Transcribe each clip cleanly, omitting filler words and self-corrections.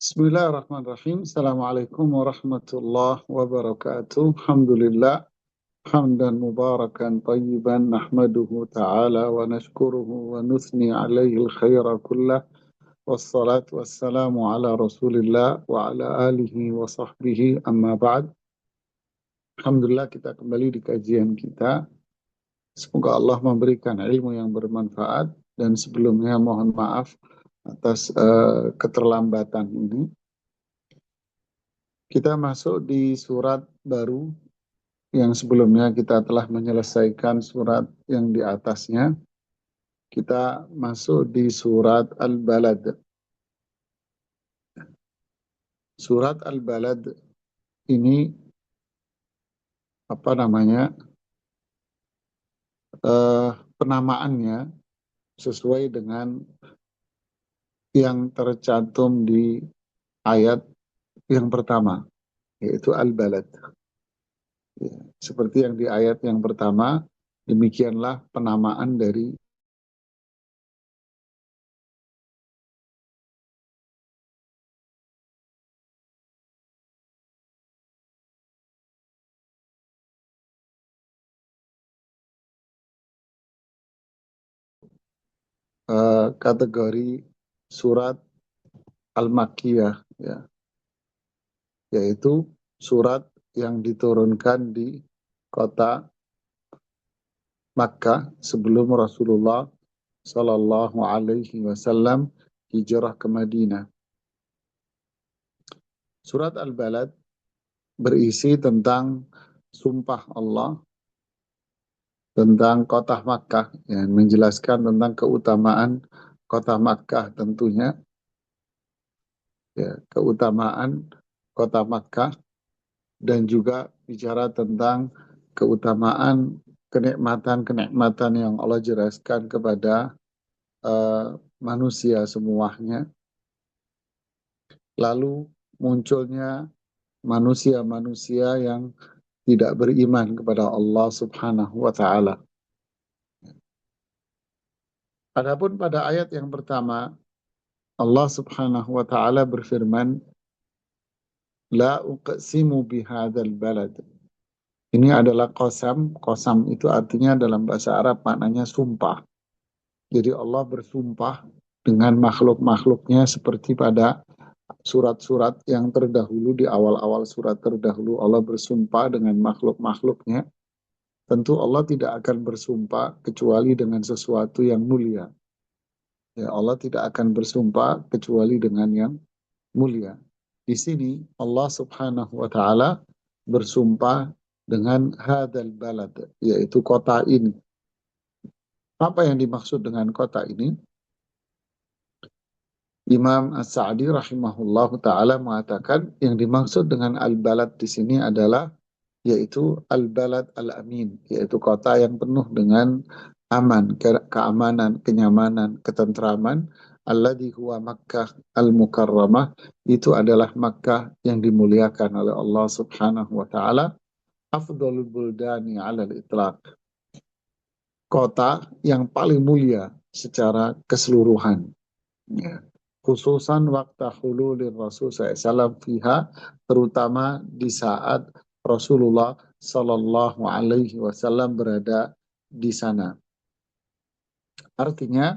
Bismillahirrahmanirrahim. Assalamualaikum warahmatullahi wabarakatuh. Alhamdulillah. Hamdan mubarakan tayyiban nahmaduhu ta'ala wa nashkuruhu wa nuthni alaihi al-khaira kullah. Wassalatu wassalamu ala rasulillah wa ala alihi wa sahbihi amma ba'd. Alhamdulillah kita kembali di kajian kita. Semoga Allah memberikan ilmu yang bermanfaat dan sebelumnya mohon maaf atas keterlambatan ini. Kita masuk di surat baru yang sebelumnya kita telah menyelesaikan surat yang di atasnya. Kita masuk di surat Al-Balad. Surat Al-Balad ini penamaannya sesuai dengan yang tercantum di ayat yang pertama, yaitu Al-Balad. Ya, seperti yang di ayat yang pertama, demikianlah penamaan dari kategori surat Al-Makkiyah, ya, yaitu surat yang diturunkan di kota Makkah sebelum Rasulullah Sallallahu Alaihi Wasallam hijrah ke Madinah. Surat Al-Balad berisi tentang sumpah Allah tentang kota Makkah, yang menjelaskan tentang keutamaan kota Makkah tentunya, ya, keutamaan kota Makkah, dan juga bicara tentang keutamaan kenikmatan-kenikmatan yang Allah jelaskan kepada manusia semuanya. Lalu munculnya manusia-manusia yang tidak beriman kepada Allah Subhanahu wa Ta'ala. Adapun pada ayat yang pertama, Allah Subhanahu wa Ta'ala berfirman, La uqsimu bihadzal balad. Ini adalah qasam. Qasam itu artinya dalam bahasa Arab maknanya sumpah. Jadi Allah bersumpah dengan makhluk-makhluknya seperti pada surat-surat yang terdahulu, di awal-awal surat terdahulu Allah bersumpah dengan makhluk-makhluknya. Tentu Allah tidak akan bersumpah kecuali dengan sesuatu yang mulia. Ya, Allah tidak akan bersumpah kecuali dengan yang mulia. Di sini Allah Subhanahu wa Ta'ala bersumpah dengan hadzal balad, yaitu kota ini. Apa yang dimaksud dengan kota ini? Imam As-Sa'di rahimahullah ta'ala mengatakan yang dimaksud dengan al-balad di sini adalah yaitu al-balad al-amin, yaitu kota yang penuh dengan aman, keamanan, kenyamanan, ketentraman. Alladhi huwa Makkah al-Mukarramah, itu adalah Makkah yang dimuliakan oleh Allah Subhanahu wa Ta'ala. Afdhalul buldani 'alal itlaq, kota yang paling mulia secara keseluruhan, ya. Khususan waktu hululir Rasul SAW fiha, terutama di saat Rasulullah Sallallahu Alaihi Wasallam berada di sana. Artinya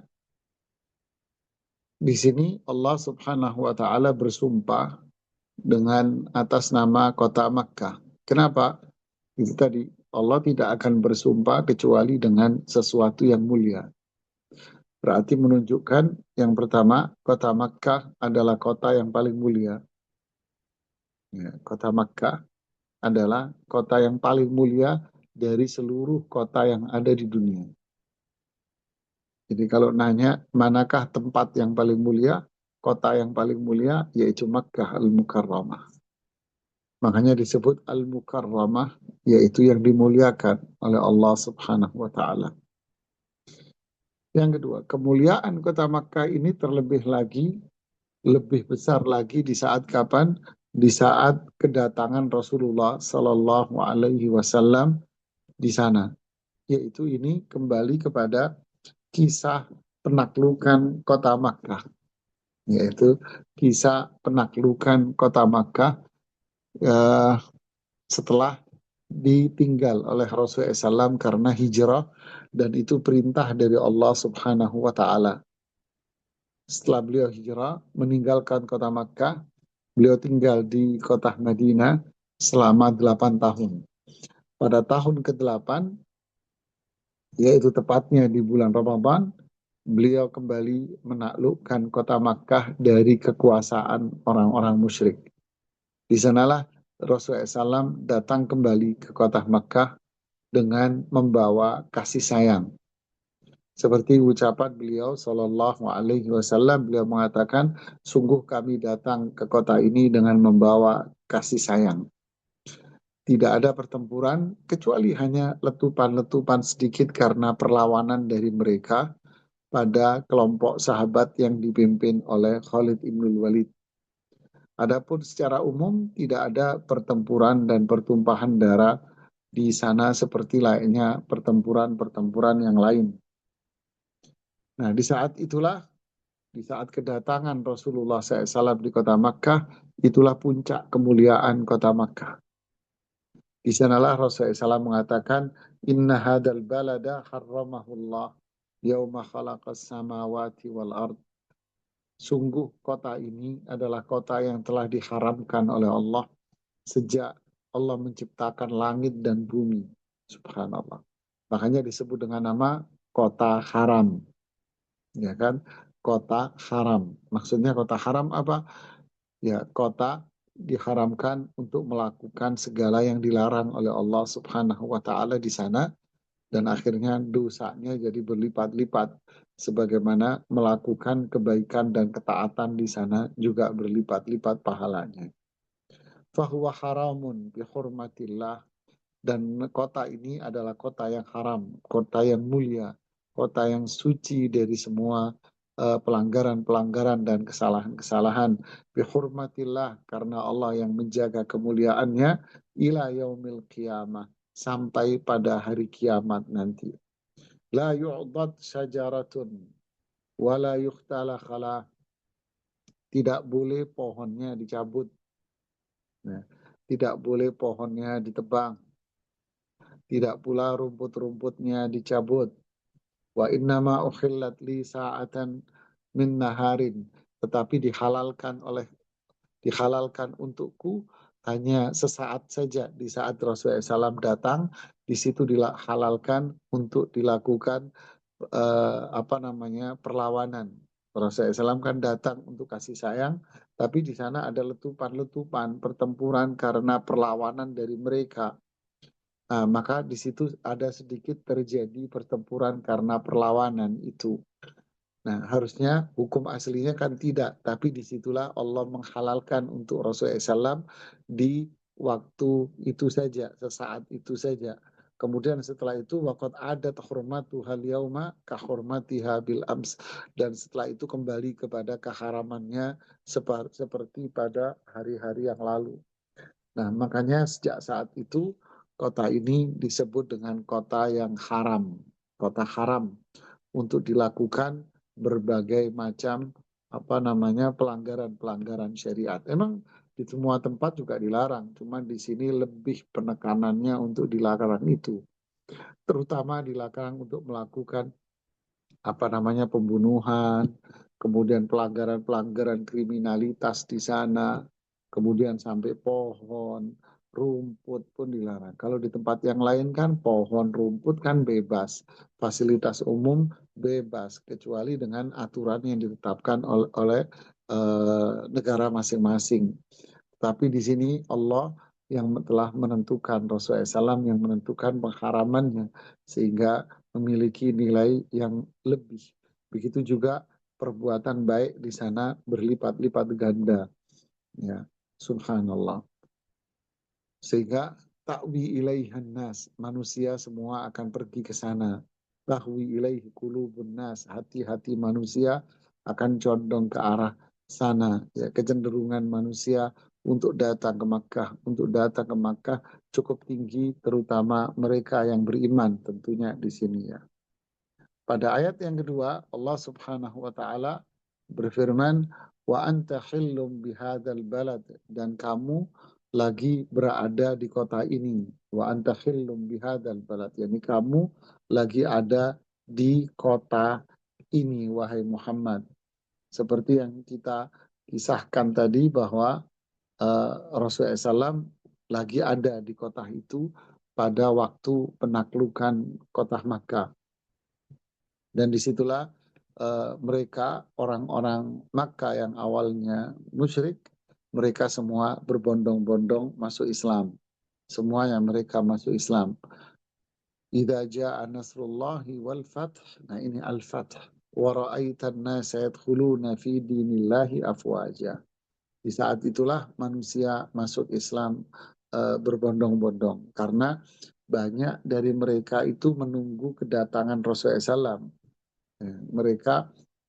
di sini Allah Subhanahu Wa Taala bersumpah dengan atas nama kota Makkah. Kenapa? Itu tadi, Allah tidak akan bersumpah kecuali dengan sesuatu yang mulia. Berarti menunjukkan yang pertama, kota Makkah adalah kota yang paling mulia. Ya, kota Makkah adalah kota yang paling mulia dari seluruh kota yang ada di dunia. Jadi kalau nanya manakah tempat yang paling mulia, kota yang paling mulia yaitu Makkah Al-Mukarramah. Makanya disebut Al-Mukarramah, yaitu yang dimuliakan oleh Allah Subhanahu wa Ta'ala. Yang kedua, kemuliaan kota Makkah ini terlebih lagi, lebih besar lagi di saat kapan? Di saat kedatangan Rasulullah Sallallahu Alaihi Wasallam di sana. Yaitu ini kembali kepada kisah penaklukan kota Makkah. yaitu kisah penaklukan kota Makkah eh, setelah ditinggal oleh Rasulullah SAW karena hijrah, dan itu perintah dari Allah Subhanahu wa Ta'ala. Setelah beliau hijrah meninggalkan kota Makkah, beliau tinggal di kota Madinah selama 8 tahun. Pada tahun ke-8, yaitu tepatnya di bulan Ramadan, beliau kembali menaklukkan kota Makkah dari kekuasaan orang-orang musyrik. Di sanalah Rasulullah SAW datang kembali ke kota Makkah dengan membawa kasih sayang. Seperti ucapan beliau Shallallahu Alaihi Wasallam, beliau mengatakan, sungguh kami datang ke kota ini dengan membawa kasih sayang. Tidak ada pertempuran kecuali hanya letupan-letupan sedikit karena perlawanan dari mereka pada kelompok sahabat yang dipimpin oleh Khalid ibn Walid. Adapun secara umum tidak ada pertempuran dan pertumpahan darah di sana seperti layaknya pertempuran-pertempuran yang lain. Nah, di saat kedatangan Rasulullah SAW di kota Makkah, itulah puncak kemuliaan kota Makkah. Di sanalah Rasulullah SAW mengatakan, Inna hadal balada harramahullah yauma khalaqas samawati wal ard. Sungguh kota ini adalah kota yang telah diharamkan oleh Allah sejak Allah menciptakan langit dan bumi. Subhanallah. Makanya disebut dengan nama kota haram. Ya kan? Kota haram. Maksudnya kota haram apa? Ya, kota diharamkan untuk melakukan segala yang dilarang oleh Allah Subhanahu wa taala di sana, dan akhirnya dosanya jadi berlipat-lipat, sebagaimana melakukan kebaikan dan ketaatan di sana juga berlipat-lipat pahalanya. Fahuwa haramun bihurmatillah, dan kota ini adalah kota yang haram, kota yang mulia, kota yang suci dari semua pelanggaran-pelanggaran dan kesalahan-kesalahan. Bihurmatillah, karena Allah yang menjaga kemuliaannya, ila yaumil qiyamah, sampai pada hari kiamat nanti. La yu'dad syajaratun wala yuhtala khala, tidak boleh pohonnya dicabut, ya. Tidak boleh pohonnya ditebang, tidak pula rumput-rumputnya dicabut. Wa innama ukhillat li sa'atan min naharin, tetapi dihalalkan untukku hanya sesaat saja. Di saat Rasulullah SAW datang, di situ dihalalkan untuk dilakukan perlawanan. Rasulullah SAW kan datang untuk kasih sayang, tapi di sana ada letupan-letupan pertempuran karena perlawanan dari mereka. Nah, maka di situ ada sedikit terjadi pertempuran karena perlawanan itu. Nah, harusnya hukum aslinya kan tidak, tapi disitulah Allah menghalalkan untuk Rasulullah SAW di waktu itu saja, sesaat itu saja. Kemudian setelah itu waqad adat hurmatuhal yauma ka hurmatiha bil ams, dan setelah itu kembali kepada keharamannya seperti pada hari-hari yang lalu. Nah, makanya sejak saat itu kota ini disebut dengan kota yang haram, kota haram untuk dilakukan berbagai macam pelanggaran-pelanggaran syariat. Emang di semua tempat juga dilarang, cuman di sini lebih penekanannya untuk dilarang itu. Terutama dilarang untuk melakukan pembunuhan, kemudian pelanggaran-pelanggaran kriminalitas di sana, kemudian sampai pohon, rumput pun dilarang. Kalau di tempat yang lain kan pohon, rumput kan bebas, fasilitas umum bebas, kecuali dengan aturan yang ditetapkan oleh negara masing-masing. Tapi di sini Allah yang telah menentukan, Rasulullah SAW yang menentukan pengharamannya, sehingga memiliki nilai yang lebih. Begitu juga perbuatan baik di sana berlipat-lipat ganda. Ya, subhanallah. Sehingga ta'wi ilaihan nas, manusia semua akan pergi ke sana. Tahwi ilaihi qulubun nas, hati-hati manusia akan condong ke arah sana. Ya, kecenderungan manusia untuk datang ke Makkah, cukup tinggi, terutama mereka yang beriman tentunya di sini ya. Pada ayat yang kedua, Allah Subhanahu wa taala berfirman, wa anta khillum bihadzal balad, dan kamu lagi berada di kota ini. Wa anta khillum bihadzal balad, yakni kamu lagi ada di kota ini wahai Muhammad. Seperti yang kita kisahkan tadi bahwa Rasulullah SAW lagi ada di kota itu pada waktu penaklukan kota Makkah. Dan disitulah mereka orang-orang Makkah yang awalnya musyrik, mereka semua berbondong-bondong masuk Islam. Semua yang mereka masuk Islam. Idza jaa nasrullahi wal fath. Nah, ini al-fath. Wa ra'aitan nasa yadkhuluna fi dinillahi afwaja. Di saat itulah manusia masuk Islam berbondong-bondong karena banyak dari mereka itu menunggu kedatangan Rasulullah SAW. Mereka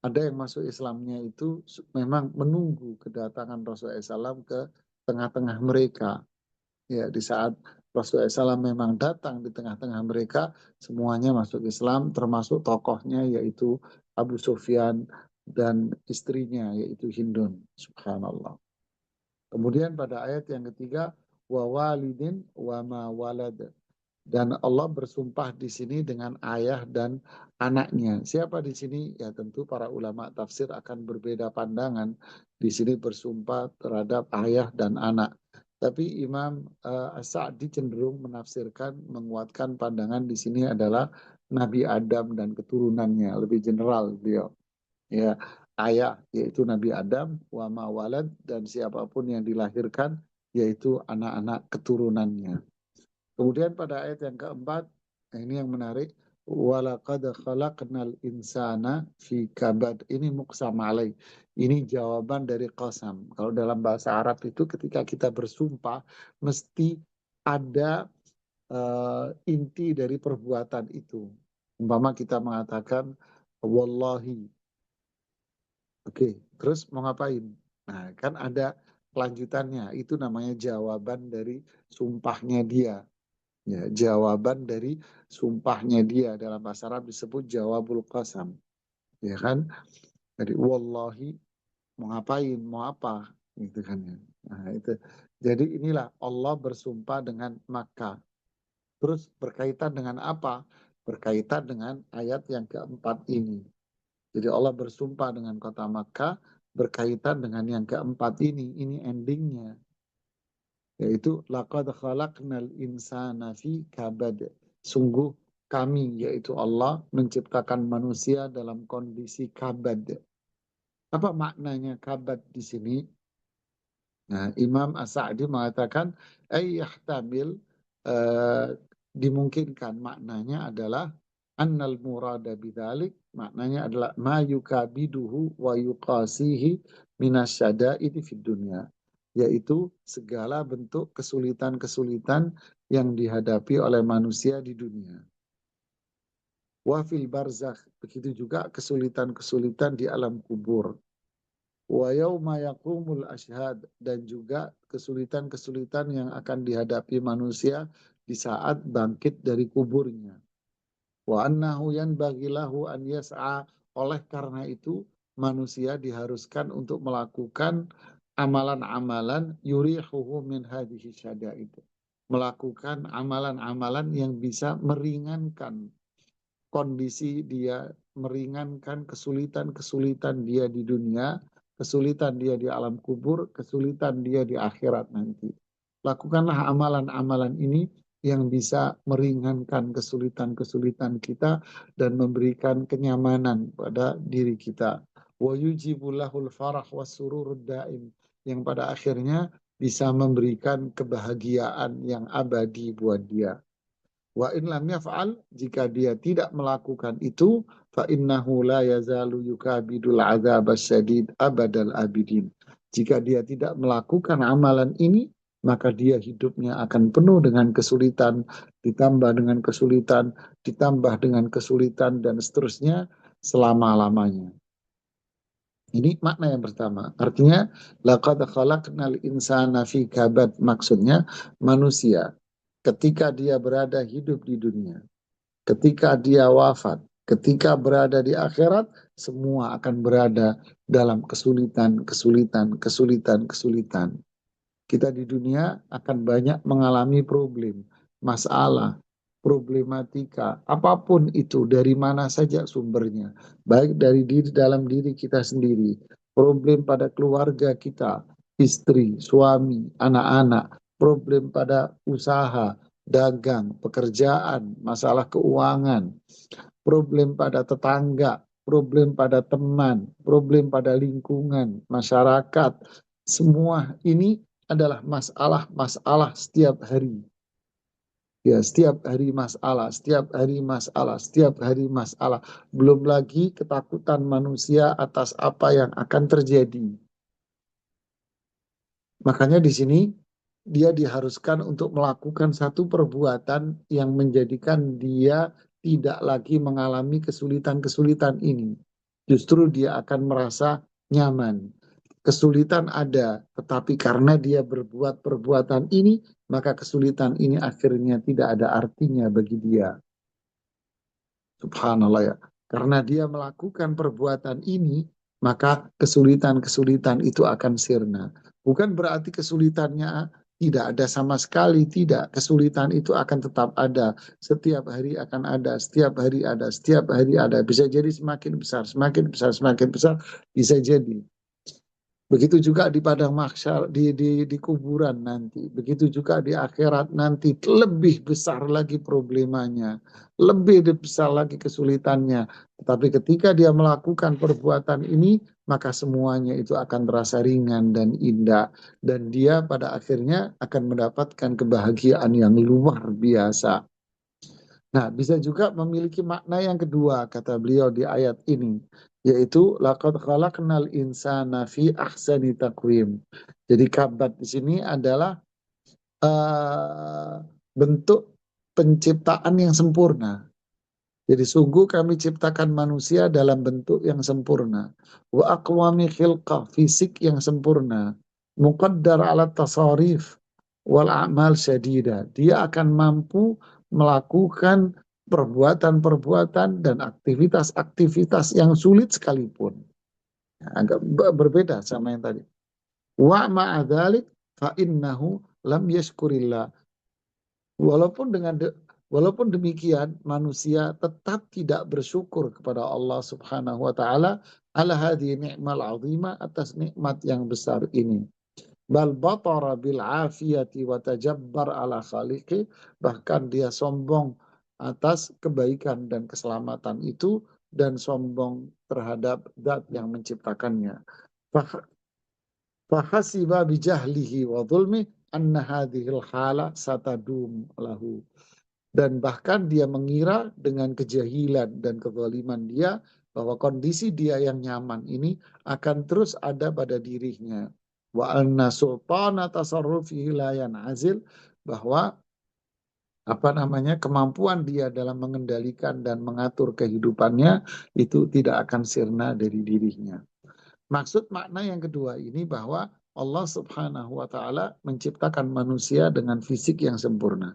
ada yang masuk Islamnya itu memang menunggu kedatangan Rasulullah SAW ke tengah-tengah mereka. Ya, di saat Rasulullah SAW memang datang di tengah-tengah mereka, semuanya masuk Islam, termasuk tokohnya yaitu Abu Sufyan dan istrinya yaitu Hindun. Subhanallah. Kemudian pada ayat yang ketiga, wa walidin wa ma walad. Dan Allah bersumpah di sini dengan ayah dan anaknya. Siapa di sini? Ya tentu para ulama tafsir akan berbeda pandangan. Di sini bersumpah terhadap ayah dan anak. Tapi Imam As-Sa'di cenderung menafsirkan, menguatkan pandangan di sini adalah Nabi Adam dan keturunannya. Lebih general beliau. Ya, ayah yaitu Nabi Adam, wa ma walad, dan siapapun yang dilahirkan yaitu anak-anak keturunannya. Kemudian pada ayat yang keempat, ini yang menarik, walaqad khalaqnal insana fi kabad. Ini muqsam alaih. Ini jawaban dari qasam. Kalau dalam bahasa Arab itu ketika kita bersumpah mesti ada inti dari perbuatan itu. Umpama kita mengatakan wallahi. Oke, terus mau ngapain? Nah, kan ada kelanjutannya. Itu namanya jawaban dari sumpahnya dia. Ya, jawaban dari sumpahnya dia dalam bahasa Arab disebut jawabul qasam. Ya kan? Jadi wallahi mau ngapain, mau apa gitu kan ya. Nah, itu. Jadi inilah Allah bersumpah dengan Makkah. Terus berkaitan dengan apa? Berkaitan dengan ayat yang keempat ini. Jadi Allah bersumpah dengan kota Makkah berkaitan dengan yang keempat ini. Ini endingnya. Yaitu laqad khalaqnal insana fi kabad. Sungguh kami yaitu Allah menciptakan manusia dalam kondisi kabad. Apa maknanya kabad di sini? Nah, Imam As-Sa'di mengatakan yahtamil dimungkinkan maknanya adalah annal murada bidzalik, maknanya adalah ma yukabiduhu wa yuqasihi minasyada'idi fid dunya, yaitu segala bentuk kesulitan-kesulitan yang dihadapi oleh manusia di dunia. Wa fil barzakh, begitu juga kesulitan-kesulitan di alam kubur. Wa yauma yaqumul ashhad, dan juga kesulitan-kesulitan yang akan dihadapi manusia di saat bangkit dari kuburnya. Wa annahu yanbaghi lahu an yas'a, oleh karena itu manusia diharuskan untuk melakukan amalan-amalan yurihuhu min hadhihi syada'id. Melakukan amalan-amalan yang bisa meringankan kondisi dia, meringankan kesulitan-kesulitan dia di dunia, kesulitan dia di alam kubur, kesulitan dia di akhirat nanti. Lakukanlah amalan-amalan ini yang bisa meringankan kesulitan-kesulitan kita dan memberikan kenyamanan pada diri kita. Wa yujibulahul farah wasururud daim, yang pada akhirnya bisa memberikan kebahagiaan yang abadi buat dia. Wa in lam yaf'al, jika dia tidak melakukan itu, fa innahu la yazalu yukabidul adzab asyadid abadal abidin. Jika dia tidak melakukan amalan ini, maka dia hidupnya akan penuh dengan kesulitan, ditambah dengan kesulitan, ditambah dengan kesulitan, dan seterusnya selama-lamanya. Ini makna yang pertama. Artinya, laqad khalaqnal insana fi kabad. Maksudnya, manusia ketika dia berada hidup di dunia, ketika dia wafat, ketika berada di akhirat, semua akan berada dalam kesulitan, kesulitan, kesulitan, kesulitan. Kita di dunia akan banyak mengalami problem, masalah, problematika, apapun itu, dari mana saja sumbernya. Baik dari dalam diri kita sendiri, problem pada keluarga kita, istri, suami, anak-anak, problem pada usaha, dagang, pekerjaan, masalah keuangan, problem pada tetangga, problem pada teman, problem pada lingkungan, masyarakat. Semua ini adalah masalah-masalah setiap hari. Ya, setiap hari masalah, setiap hari masalah, setiap hari masalah. Belum lagi ketakutan manusia atas apa yang akan terjadi. Makanya di sini dia diharuskan untuk melakukan satu perbuatan yang menjadikan dia tidak lagi mengalami kesulitan-kesulitan ini. Justru dia akan merasa nyaman. Kesulitan ada, tetapi karena dia berbuat perbuatan ini, maka kesulitan ini akhirnya tidak ada artinya bagi dia. Subhanallah ya. Karena dia melakukan perbuatan ini, maka kesulitan-kesulitan itu akan sirna. Bukan berarti kesulitannya tidak ada sama sekali, tidak. Kesulitan itu akan tetap ada. Setiap hari akan ada, setiap hari ada, setiap hari ada. Bisa jadi semakin besar, semakin besar, semakin besar, bisa jadi. Begitu juga di padang mahsyar, di kuburan nanti. Begitu juga di akhirat nanti. Lebih besar lagi problemanya. Lebih besar lagi kesulitannya. Tetapi ketika dia melakukan perbuatan ini, maka semuanya itu akan terasa ringan dan indah. Dan dia pada akhirnya akan mendapatkan kebahagiaan yang luar biasa. Nah, bisa juga memiliki makna yang kedua, kata beliau di ayat ini, yaitu laqad khalaqnal insana fi ahsani taqwim. Jadi kabat di sini adalah bentuk penciptaan yang sempurna. Jadi sungguh kami ciptakan manusia dalam bentuk yang sempurna. Wa aqwami khilqah, fisik yang sempurna. Muqaddar ala tasarif wal a'mal syadida. Dia akan mampu melakukan perbuatan-perbuatan dan aktivitas-aktivitas yang sulit sekalipun. Agak berbeda sama yang tadi. Wa ma'adzalik fa innahu lam yashkurillah. Walaupun walaupun demikian manusia tetap tidak bersyukur kepada Allah Subhanahu wa taala ala hadhihi ni'mal 'azimah, atas nikmat yang besar ini. Bal batara bil afiyati wa tajabbar ala khaliqi, bahkan dia sombong atas kebaikan dan keselamatan itu dan sombong terhadap zat yang menciptakannya. Fahasiba bijahlihi wa dhulmi anna hadhil hala satadum lahu. Dan bahkan dia mengira dengan kejahilan dan kezaliman dia bahwa kondisi dia yang nyaman ini akan terus ada pada dirinya. Wa anna sultana tasarrufihi la yanazil, bahwa kemampuan dia dalam mengendalikan dan mengatur kehidupannya itu tidak akan sirna dari dirinya. Maksud makna yang kedua ini bahwa Allah Subhanahu wa taala menciptakan manusia dengan fisik yang sempurna.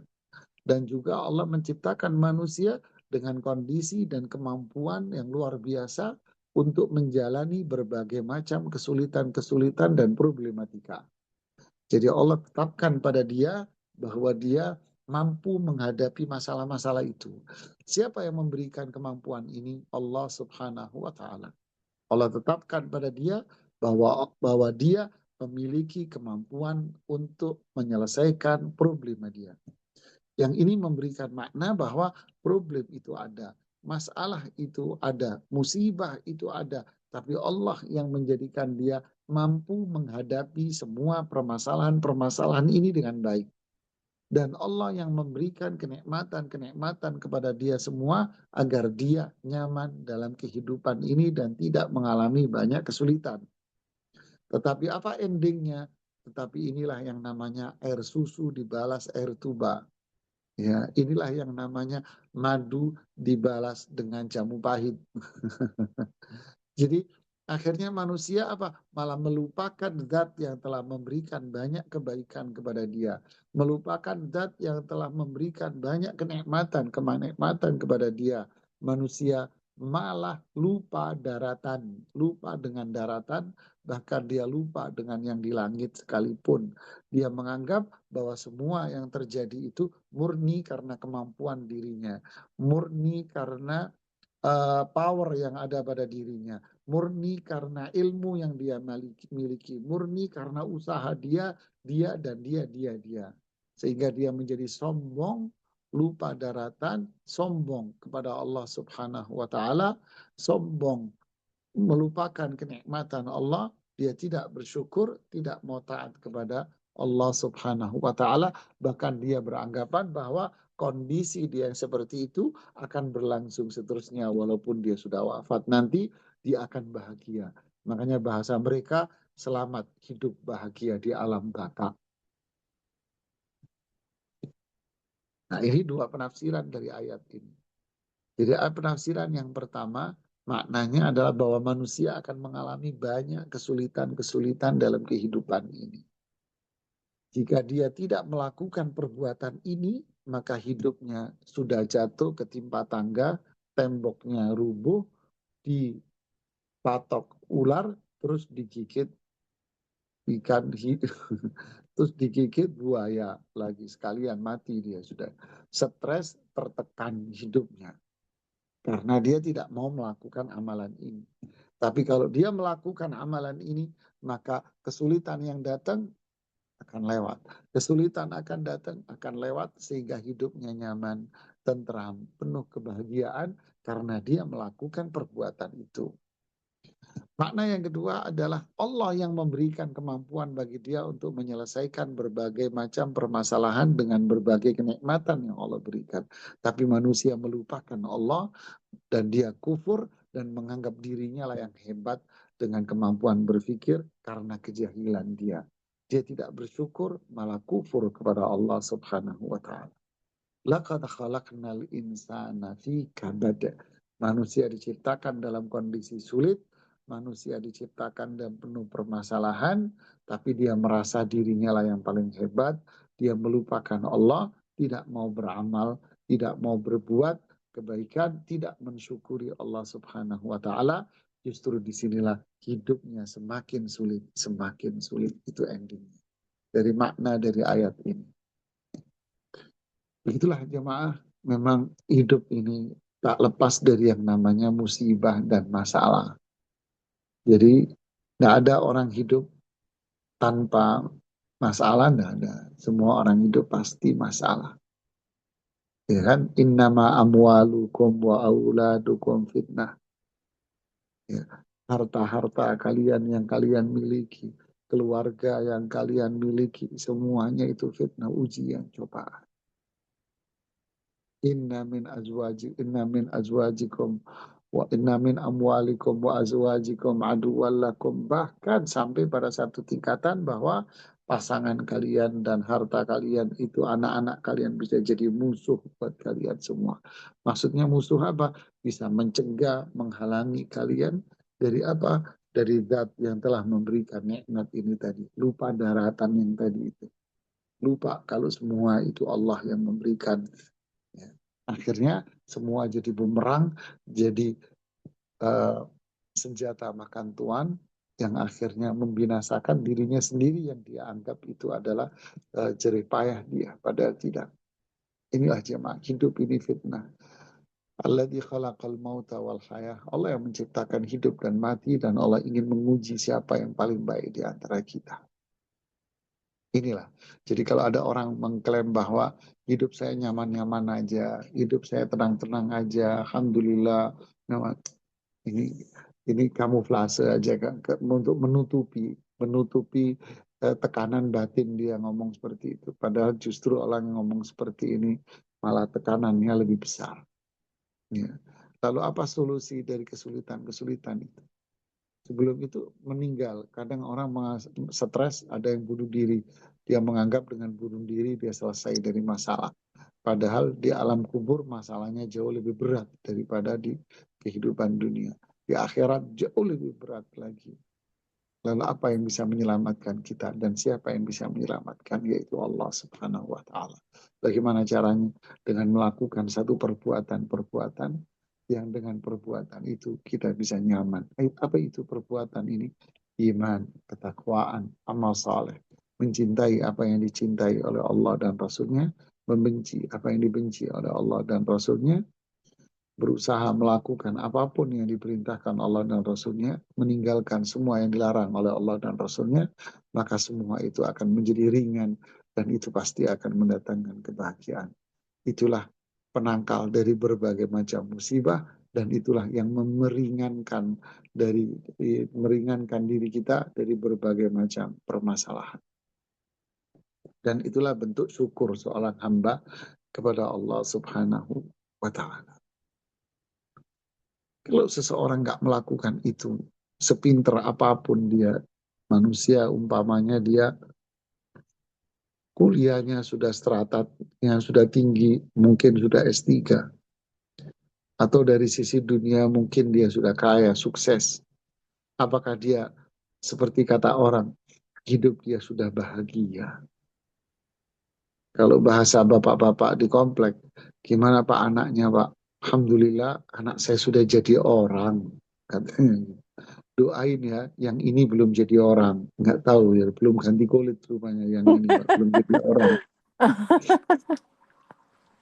Dan juga Allah menciptakan manusia dengan kondisi dan kemampuan yang luar biasa untuk menjalani berbagai macam kesulitan-kesulitan dan problematika. Jadi Allah tetapkan pada dia bahwa dia mampu menghadapi masalah-masalah itu. Siapa yang memberikan kemampuan ini? Allah Subhanahu wa taala. Allah tetapkan pada dia bahwa dia memiliki kemampuan untuk menyelesaikan problema dia. Yang ini memberikan makna bahwa problem itu ada, masalah itu ada, musibah itu ada, tapi Allah yang menjadikan dia mampu menghadapi semua permasalahan-permasalahan ini dengan baik. Dan Allah yang memberikan kenikmatan-kenikmatan kepada dia semua agar dia nyaman dalam kehidupan ini dan tidak mengalami banyak kesulitan. Tetapi apa endingnya? Tetapi inilah yang namanya air susu dibalas air tuba. Ya, inilah yang namanya madu dibalas dengan jamu pahit. Jadi akhirnya manusia malah melupakan zat yang telah memberikan banyak kebaikan kepada dia, melupakan zat yang telah memberikan banyak kenikmatan kepada dia. Manusia malah lupa daratan, lupa dengan daratan, bahkan dia lupa dengan yang di langit sekalipun. Dia menganggap bahwa semua yang terjadi itu murni karena kemampuan dirinya, murni karena power yang ada pada dirinya, murni karena ilmu yang dia miliki, murni karena usaha dia, dan dia. Sehingga dia menjadi sombong, lupa daratan, sombong kepada Allah Subhanahu wa taala, sombong melupakan kenikmatan Allah, dia tidak bersyukur, tidak mau taat kepada Allah Subhanahu wa taala, bahkan dia beranggapan bahwa kondisi dia yang seperti itu akan berlangsung seterusnya walaupun dia sudah wafat nanti dia akan bahagia. Makanya bahasa mereka selamat hidup bahagia di alam baka. Nah, ini dua penafsiran dari ayat ini. Jadi penafsiran yang pertama maknanya adalah bahwa manusia akan mengalami banyak kesulitan-kesulitan dalam kehidupan ini. Jika dia tidak melakukan perbuatan ini, maka hidupnya sudah jatuh ketimpa tangga, temboknya rubuh, dipatok ular, terus digigit ikan terus digigit buaya lagi, sekalian mati dia sudah. Stres, tertekan hidupnya karena dia tidak mau melakukan amalan ini. Tapi kalau dia melakukan amalan ini, maka kesulitan yang datang akan lewat. Kesulitan akan datang, akan lewat, sehingga hidupnya nyaman, tentram, penuh kebahagiaan karena dia melakukan perbuatan itu. Makna yang kedua adalah Allah yang memberikan kemampuan bagi dia untuk menyelesaikan berbagai macam permasalahan dengan berbagai kenikmatan yang Allah berikan. Tapi manusia melupakan Allah dan dia kufur dan menganggap dirinya lah yang hebat dengan kemampuan berpikir karena kejahilan dia. Dia tidak bersyukur, malah kufur kepada Allah Subhanahu wa taala. Laqad khalaqnal insana fi kabad. Manusia diciptakan dalam kondisi sulit, manusia diciptakan dalam penuh permasalahan, tapi dia merasa dirinya lah yang paling hebat, dia melupakan Allah, tidak mau beramal, tidak mau berbuat kebaikan, tidak mensyukuri Allah Subhanahu wa taala. Justru disinilah hidupnya semakin sulit, semakin sulit. Itu endingnya. Dari makna dari ayat ini. Begitulah jemaah, memang hidup ini tak lepas dari yang namanya musibah dan masalah. Jadi tidak ada orang hidup tanpa masalah, tidak ada. Semua orang hidup pasti masalah. Ya kan? Innama amwalukum wa auladukum fitnah. Ya. Harta-harta kalian yang kalian miliki, keluarga yang kalian miliki, semuanya itu fitnah, ujian, cobaan. Inna min azwajikum wa inna min amwalikum wa azwajikum aduwallakum, bahkan sampai pada satu tingkatan bahwa pasangan kalian dan harta kalian itu, anak-anak kalian bisa jadi musuh buat kalian semua. Maksudnya musuh apa? Bisa mencegah, menghalangi kalian dari apa? Dari zat yang telah memberikan nikmat ini tadi. Lupa daratan yang tadi itu. Lupa kalau semua itu Allah yang memberikan. Ya. Akhirnya semua jadi bumerang, jadi senjata makan tuan yang akhirnya membinasakan dirinya sendiri yang dia anggap itu adalah jerih payah dia, padahal tidak. Inilah jemaah, hidup ini fitnah. Alladzi khalaqal mauta wal hayah. Allah yang menciptakan hidup dan mati, dan Allah ingin menguji siapa yang paling baik di antara kita. Inilah. Jadi kalau ada orang mengklaim bahwa hidup saya nyaman-nyaman aja, hidup saya tenang-tenang aja, alhamdulillah, ini kamuflase aja kan, untuk menutupi tekanan batin dia ngomong seperti itu. Padahal justru orang yang ngomong seperti ini malah tekanannya lebih besar. Ya. Lalu apa solusi dari kesulitan-kesulitan itu? Sebelum itu meninggal. Kadang orang stres, ada yang bunuh diri. Dia menganggap dengan bunuh diri dia selesai dari masalah. Padahal di alam kubur masalahnya jauh lebih berat daripada di kehidupan dunia. Di akhirat jauh lebih berat lagi. Lalu apa yang bisa menyelamatkan kita, dan siapa yang bisa menyelamatkan? Yaitu Allah Subhanahu wa taala. Bagaimana caranya? Dengan melakukan satu perbuatan-perbuatan yang dengan perbuatan itu kita bisa nyaman. Apa itu perbuatan ini? Iman, ketakwaan, amal saleh, mencintai apa yang dicintai oleh Allah dan Rasulnya, membenci apa yang dibenci oleh Allah dan Rasulnya, berusaha melakukan apapun yang diperintahkan Allah dan Rasulnya, meninggalkan semua yang dilarang oleh Allah dan Rasulnya, maka semua itu akan menjadi ringan dan itu pasti akan mendatangkan kebahagiaan. Itulah penangkal dari berbagai macam musibah dan itulah yang meringankan diri kita dari berbagai macam permasalahan. Dan itulah bentuk syukur seorang hamba kepada Allah Subhanahu wa Ta'ala. Kalau seseorang nggak melakukan itu, sepinter apapun dia, manusia umpamanya dia kuliahnya sudah yang sudah tinggi, mungkin sudah S3, atau dari sisi dunia mungkin dia sudah kaya, sukses. Apakah dia seperti kata orang, hidup dia sudah bahagia? Kalau bahasa bapak-bapak di komplek, gimana Pak anaknya Pak? Alhamdulillah anak saya sudah jadi orang. Katanya, doain ya, yang ini belum jadi orang. Nggak tahu ya, belum ganti kulit rupanya yang ini Pak, belum jadi orang.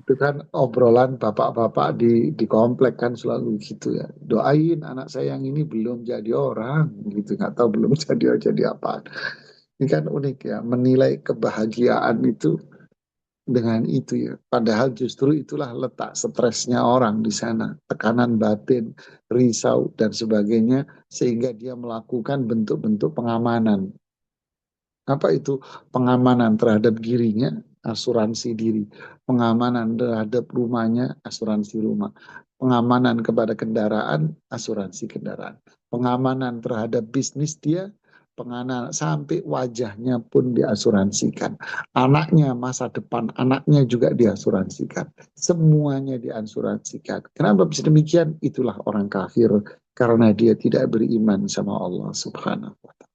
Itu kan obrolan bapak-bapak di komplek kan selalu gitu ya. Doain anak saya yang ini belum jadi orang gitu, nggak tahu belum jadi apa. Ini kan unik ya, menilai kebahagiaan itu dengan itu ya. Padahal justru itulah letak stresnya orang di sana, tekanan batin, risau dan sebagainya sehingga dia melakukan bentuk-bentuk pengamanan. Apa itu pengamanan terhadap dirinya? Asuransi diri. Pengamanan terhadap rumahnya, asuransi rumah. Pengamanan kepada kendaraan, asuransi kendaraan. Pengamanan terhadap bisnis dia, pengamanan sampai wajahnya pun diasuransikan. Anaknya, masa depan anaknya juga diasuransikan. Semuanya diasuransikan. Kenapa bisa demikian? Itulah orang kafir karena dia tidak beriman sama Allah Subhanahu wa Ta'ala.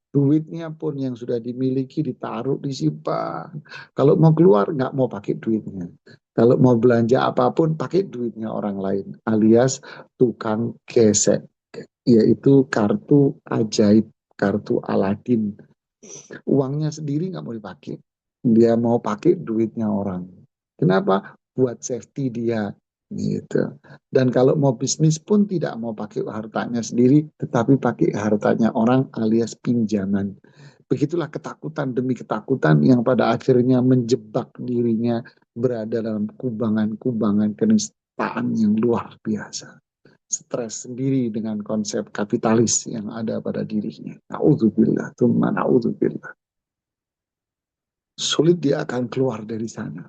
Duitnya pun yang sudah dimiliki ditaruh disimpan. Kalau mau keluar nggak mau pakai duitnya. Kalau mau belanja apapun pakai duitnya orang lain, alias tukang gesek, yaitu kartu ajaib, kartu Aladin. Uangnya sendiri nggak mau dipakai. Dia mau pakai duitnya orang. Kenapa? Buat safety dia gitu. Dan kalau mau bisnis pun tidak mau pakai hartanya sendiri, tetapi pakai hartanya orang alias pinjaman. Begitulah ketakutan demi ketakutan yang pada akhirnya menjebak dirinya berada dalam kubangan-kubangan kenistaan yang luar biasa. Stres sendiri dengan konsep kapitalis yang ada pada dirinya. Na'udzubillah, thumma na'udzubillah. Sulit dia akan keluar dari sana.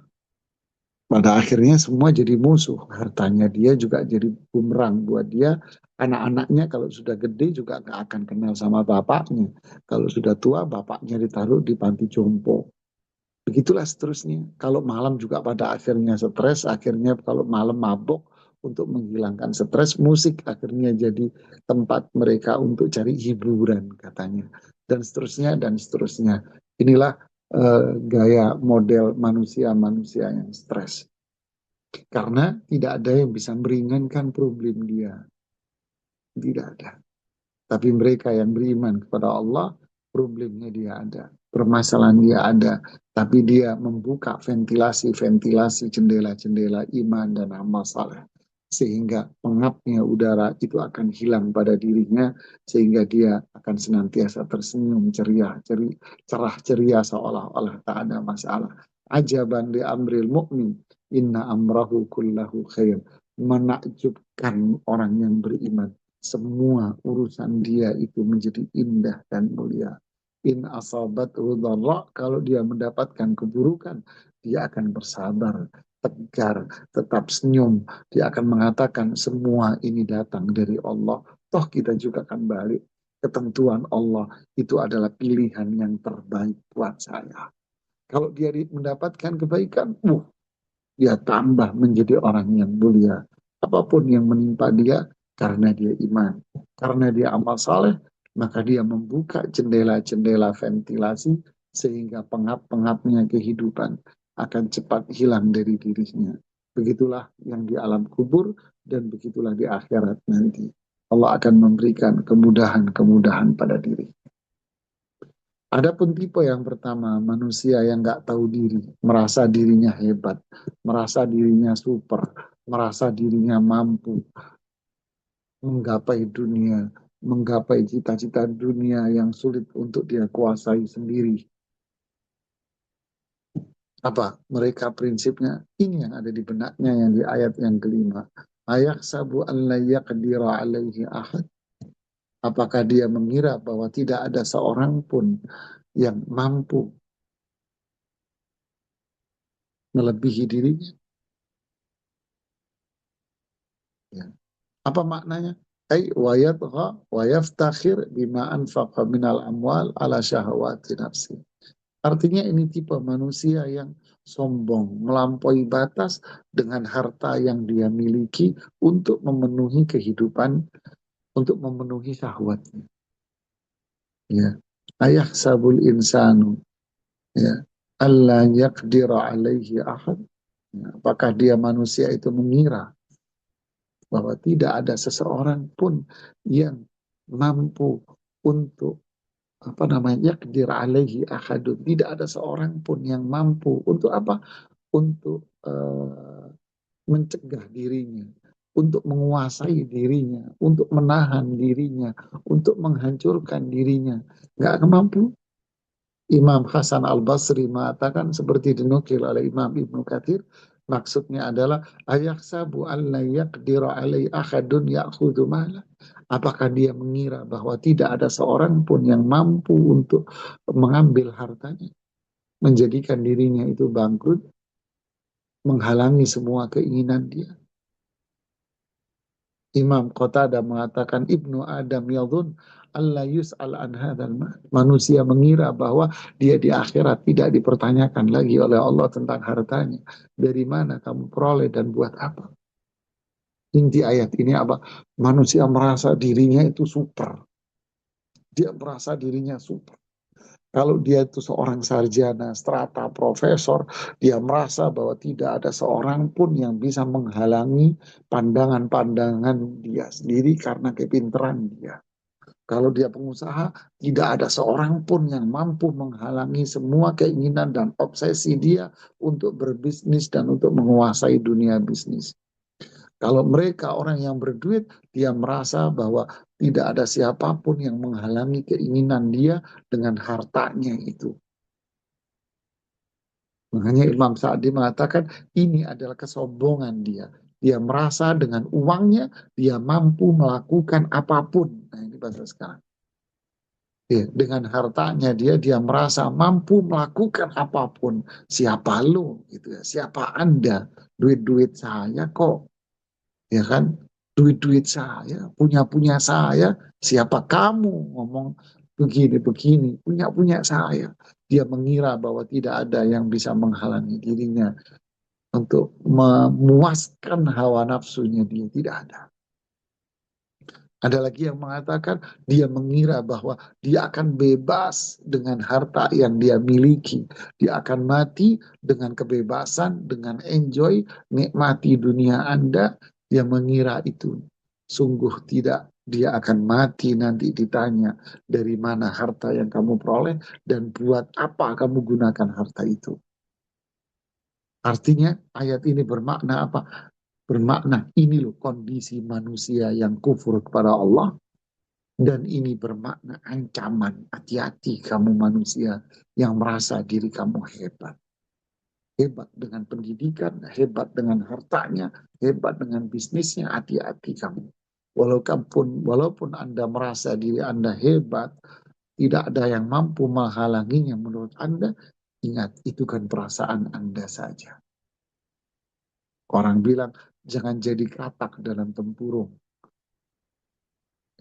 Pada akhirnya semua jadi musuh. Hartanya dia juga jadi bumerang buat dia. Anak-anaknya kalau sudah gede juga gak akan kenal sama bapaknya. Kalau sudah tua, bapaknya ditaruh di panti jompo. Begitulah seterusnya. Kalau malam juga pada akhirnya stres, akhirnya kalau malam mabuk untuk menghilangkan stres, musik akhirnya jadi tempat mereka untuk cari hiburan katanya. Dan seterusnya, dan seterusnya. Inilah gaya model manusia-manusia yang stres. Karena tidak ada yang bisa meringankan problem dia. Tidak ada. Tapi mereka yang beriman kepada Allah, problemnya dia ada. Permasalahan dia ada. Tapi dia membuka ventilasi-ventilasi jendela-jendela iman dan amal saleh. Sehingga pengapnya udara itu akan hilang pada dirinya. Sehingga dia akan senantiasa tersenyum ceria, cerah ceria seolah-olah tak ada masalah. Ajaban di amril mu'min. Inna amrahu kullahu khair. Menakjubkan orang yang beriman, semua urusan dia itu menjadi indah dan mulia. In asabat dharra, kalau dia mendapatkan keburukan, dia akan bersabar, tegar, tetap senyum. Dia akan mengatakan semua ini datang dari Allah. Toh kita juga akan balik. Ketentuan Allah itu adalah pilihan yang terbaik buat saya. Kalau dia mendapatkan kebaikan, dia tambah menjadi orang yang mulia. Apapun yang menimpa dia, karena dia iman, karena dia amal saleh, maka dia membuka jendela-jendela ventilasi sehingga pengap-pengapnya kehidupan akan cepat hilang dari dirinya. Begitulah yang di alam kubur, dan begitulah di akhirat nanti. Allah akan memberikan kemudahan-kemudahan pada diri. Adapun tipe yang pertama, manusia yang nggak tahu diri, merasa dirinya hebat, merasa dirinya super, merasa dirinya mampu menggapai dunia, menggapai cita-cita dunia yang sulit untuk dia kuasai sendiri. Apa? Mereka prinsipnya ini yang ada di benaknya yang di ayat yang kelima. Ayahsabu an la yaqdira alaihi ahad. Apakah dia mengira bahwa tidak ada seorang pun yang mampu melebihi dirinya? Ya. Apa maknanya? Ay wa yadgha wa yaftakhir bima anfaqa minal amwal ala syahawati nafsi. Artinya ini tipe manusia yang sombong, melampaui batas dengan harta yang dia miliki untuk memenuhi kehidupan, untuk memenuhi syahwatnya. Ya. Ayah sabul insanu, ya. Allah yaqdira alaihi ahad. Ya. Apakah dia manusia itu mengira bahwa tidak ada seseorang pun yang mampu untuk apa namanya yakdir alaihi ahadun, tidak ada seorang pun yang mampu untuk apa, untuk mencegah dirinya, untuk menguasai dirinya, untuk menahan dirinya, untuk menghancurkan dirinya, nggak mampu. Imam Hasan Al-Basri mengatakan seperti dinukil oleh Imam Ibnu Katsir, maksudnya adalah ayahsabu an la yaqdira alai ahadun ya'khudhu mala. Apakah dia mengira bahwa tidak ada seorang pun yang mampu untuk mengambil hartanya, menjadikan dirinya itu bangkrut, menghalangi semua keinginan dia. Imam Qatadah mengatakan Ibnu Adam yadhun Allah yus'al an hadzal mal. Manusia mengira bahwa dia di akhirat tidak dipertanyakan lagi oleh Allah tentang hartanya. Dari mana kamu peroleh dan buat apa? Inti ayat ini apa? Manusia merasa dirinya itu super. Dia merasa dirinya super. Kalau dia itu seorang sarjana, strata, profesor, dia merasa bahwa tidak ada seorang pun yang bisa menghalangi pandangan-pandangan dia sendiri karena kepintaran dia. Kalau dia pengusaha, tidak ada seorang pun yang mampu menghalangi semua keinginan dan obsesi dia untuk berbisnis dan untuk menguasai dunia bisnis. Kalau mereka orang yang berduit, dia merasa bahwa tidak ada siapapun yang menghalangi keinginan dia dengan hartanya itu. Makanya Imam Sa'di mengatakan ini adalah kesombongan dia. Dia merasa dengan uangnya dia mampu melakukan apapun. Nah ini bahasa sekarang. Ya, dengan hartanya dia merasa mampu melakukan apapun. Siapa lu gitu ya? Siapa Anda? Duit-duit saya kok. Ya kan? Duit-duit saya, punya-punya saya. Siapa kamu ngomong begini-begini? Punya-punya saya. Dia mengira bahwa tidak ada yang bisa menghalangi dirinya untuk memuaskan hawa nafsunya dia. Tidak ada. Ada lagi yang mengatakan dia mengira bahwa dia akan bebas dengan harta yang dia miliki. Dia akan mati dengan kebebasan, dengan enjoy, nikmati dunia Anda. Dia mengira itu. Sungguh tidak. Dia akan mati nanti ditanya dari mana harta yang kamu peroleh dan buat apa kamu gunakan harta itu. Artinya ayat ini bermakna apa? Bermakna ini loh kondisi manusia yang kufur kepada Allah. Dan ini bermakna ancaman, hati-hati kamu manusia yang merasa diri kamu hebat. Hebat dengan pendidikan, hebat dengan hartanya, hebat dengan bisnisnya, hati-hati kamu. Walaupun Anda merasa diri Anda hebat, tidak ada yang mampu menghalanginya menurut Anda, ingat itu kan perasaan Anda saja. Orang bilang, jangan jadi katak dalam tempurung.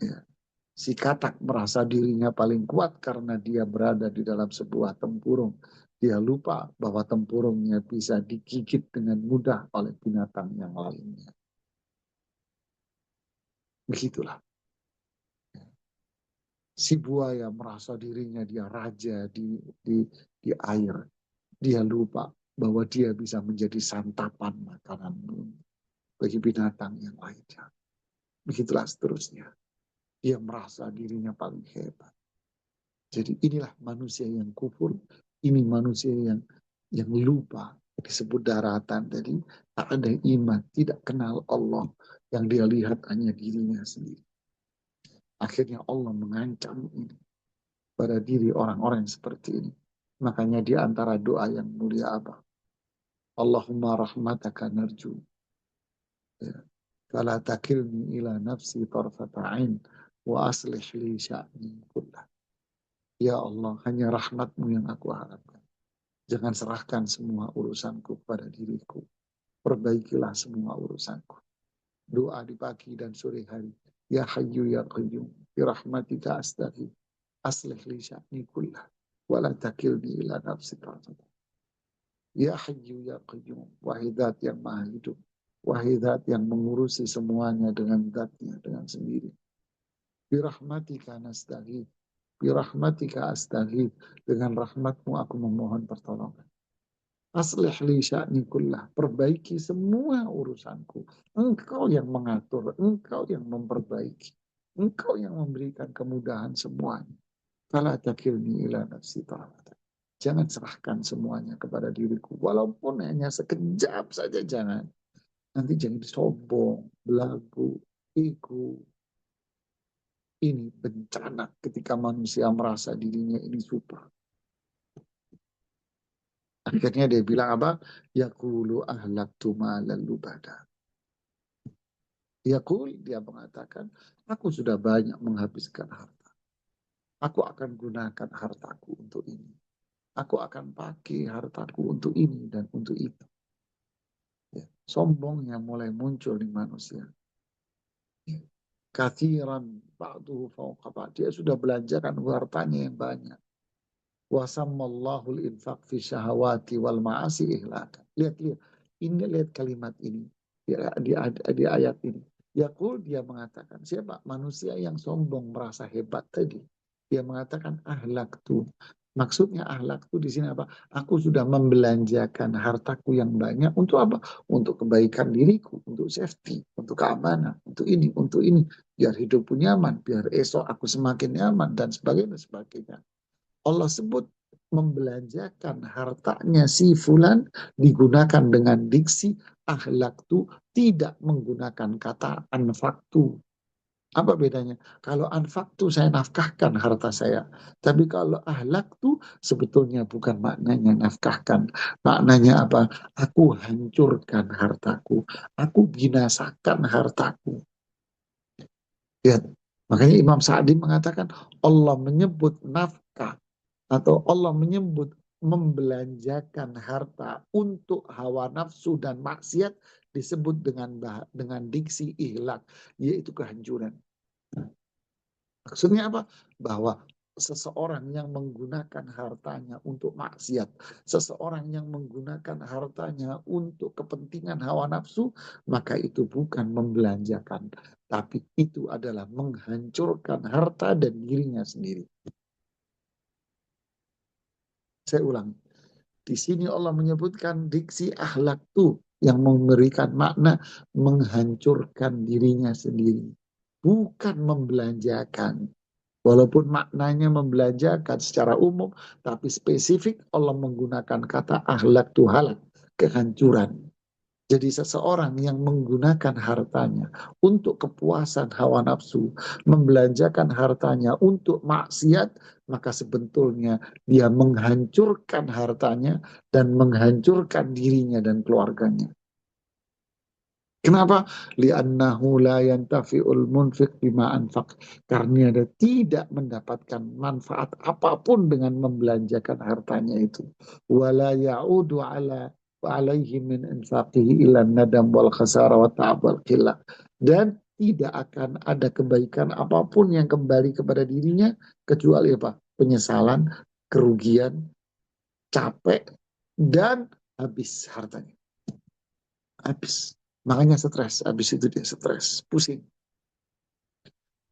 Ya. Si katak merasa dirinya paling kuat karena dia berada di dalam sebuah tempurung. Dia lupa bahwa tempurungnya bisa digigit dengan mudah oleh binatang yang lainnya. Begitulah. Si buaya merasa dirinya dia raja di air. Dia lupa bahwa dia bisa menjadi santapan makanan. bagi binatang yang lainnya. Begitulah seterusnya. Dia merasa dirinya paling hebat. Jadi inilah manusia yang kufur, ini manusia yang lupa, disebut daratan. Jadi tak ada iman, tidak kenal Allah, yang dia lihat hanya dirinya sendiri. Akhirnya Allah mengancam ini pada diri orang-orang yang seperti ini. Makanya di antara doa yang mulia apa? Allahumma rahmataka narju. Ya. Fala takilni ila nafsi tarfata'in wa aslih li sya'ni kullah. Ya Allah, hanya rahmatmu yang aku harapkan. Jangan serahkan semua urusanku pada diriku. Perbaikilah semua urusanku. Doa di pagi dan sore hari. Ya Hayyu ya Qayyum. Bi rahmatika astaghith. Aslih li sya'ni kullah. Wala takilni ila nafsi tarfata'in. Ya Hayyu ya Qayyum. Wahai Zat yang maha hidup. Wahai Zat yang mengurusi semuanya dengan zatnya, dengan sendiri. Bi rahmatika nastaghith. Birahmatika astaghith. Dengan rahmatmu aku memohon pertolongan. Aslih li sya'ni kullah. Perbaiki semua urusanku. Engkau yang mengatur. Engkau yang memperbaiki. Engkau yang memberikan kemudahan semuanya. Fala takilni ila nafsi ta'ala. Jangan serahkan semuanya kepada diriku. Walaupun hanya sekejap saja jangan. Nanti jadi sombong, belagu, ego. Ini bencana ketika manusia merasa dirinya ini super. Akhirnya dia bilang apa? Yaqulu ahlaktu malan lubada. Yaqul, dia mengatakan, aku sudah banyak menghabiskan harta. Aku akan gunakan hartaku untuk ini. Aku akan pakai hartaku untuk ini dan untuk itu. Ya. Sombong yang mulai muncul di manusia. Ya. Kathiran ba'duhu fawqa ba'd. Dia sudah belanjakan hartanya yang banyak. Wasammallahu al-infaq fi syahawati wal ma'asi ihlakan. Lihat. Ini lihat kalimat ini. Di ayat ini. Yaqul, dia mengatakan, siapa? Manusia yang sombong merasa hebat tadi. Dia mengatakan ahlaktu. Maksudnya ahlaktu di sini apa? Aku sudah membelanjakan hartaku yang banyak untuk apa? Untuk kebaikan diriku, untuk safety, untuk keamanan, untuk ini. Biar hidupku nyaman, biar esok aku semakin nyaman dan sebagainya. Allah sebut membelanjakan hartanya si fulan digunakan dengan diksi ahlaktu, tidak menggunakan kata anfaktu. Apa bedanya? Kalau anfaktu saya nafkahkan harta saya. Tapi kalau ahlaktu sebetulnya bukan maknanya nafkahkan. Maknanya apa? Aku hancurkan hartaku. Aku binasakan hartaku. Lihat. Makanya Imam Sa'di mengatakan Allah menyebut nafkah atau Allah menyebut membelanjakan harta untuk hawa nafsu dan maksiat disebut dengan diksi ihlak, yaitu kehancuran. Maksudnya apa? Bahwa seseorang yang menggunakan hartanya untuk maksiat, seseorang yang menggunakan hartanya untuk kepentingan hawa nafsu, maka itu bukan membelanjakan, tapi itu adalah menghancurkan harta dan dirinya sendiri. Saya ulang. Di sini Allah menyebutkan diksi akhlak tu yang memberikan makna menghancurkan dirinya sendiri. Bukan membelanjakan. Walaupun maknanya membelanjakan secara umum, tapi spesifik Allah menggunakan kata akhlak tu halak, kehancuran. Jadi seseorang yang menggunakan hartanya untuk kepuasan hawa nafsu, membelanjakan hartanya untuk maksiat, maka sebetulnya dia menghancurkan hartanya dan menghancurkan dirinya dan keluarganya. Kenapa? Li'annahu la yantafi'ul munfiq bima anfaq. Karena dia tidak mendapatkan manfaat apapun dengan membelanjakan hartanya itu. Wala ya'udu ala alaihi min infaqihi ila nadam wal khasara wa ta'ab wal qillah. Dan tidak akan ada kebaikan apapun yang kembali kepada dirinya kecuali apa? Penyesalan, kerugian, capek, dan habis hartanya. Habis. Makanya stres, habis itu dia stres, pusing.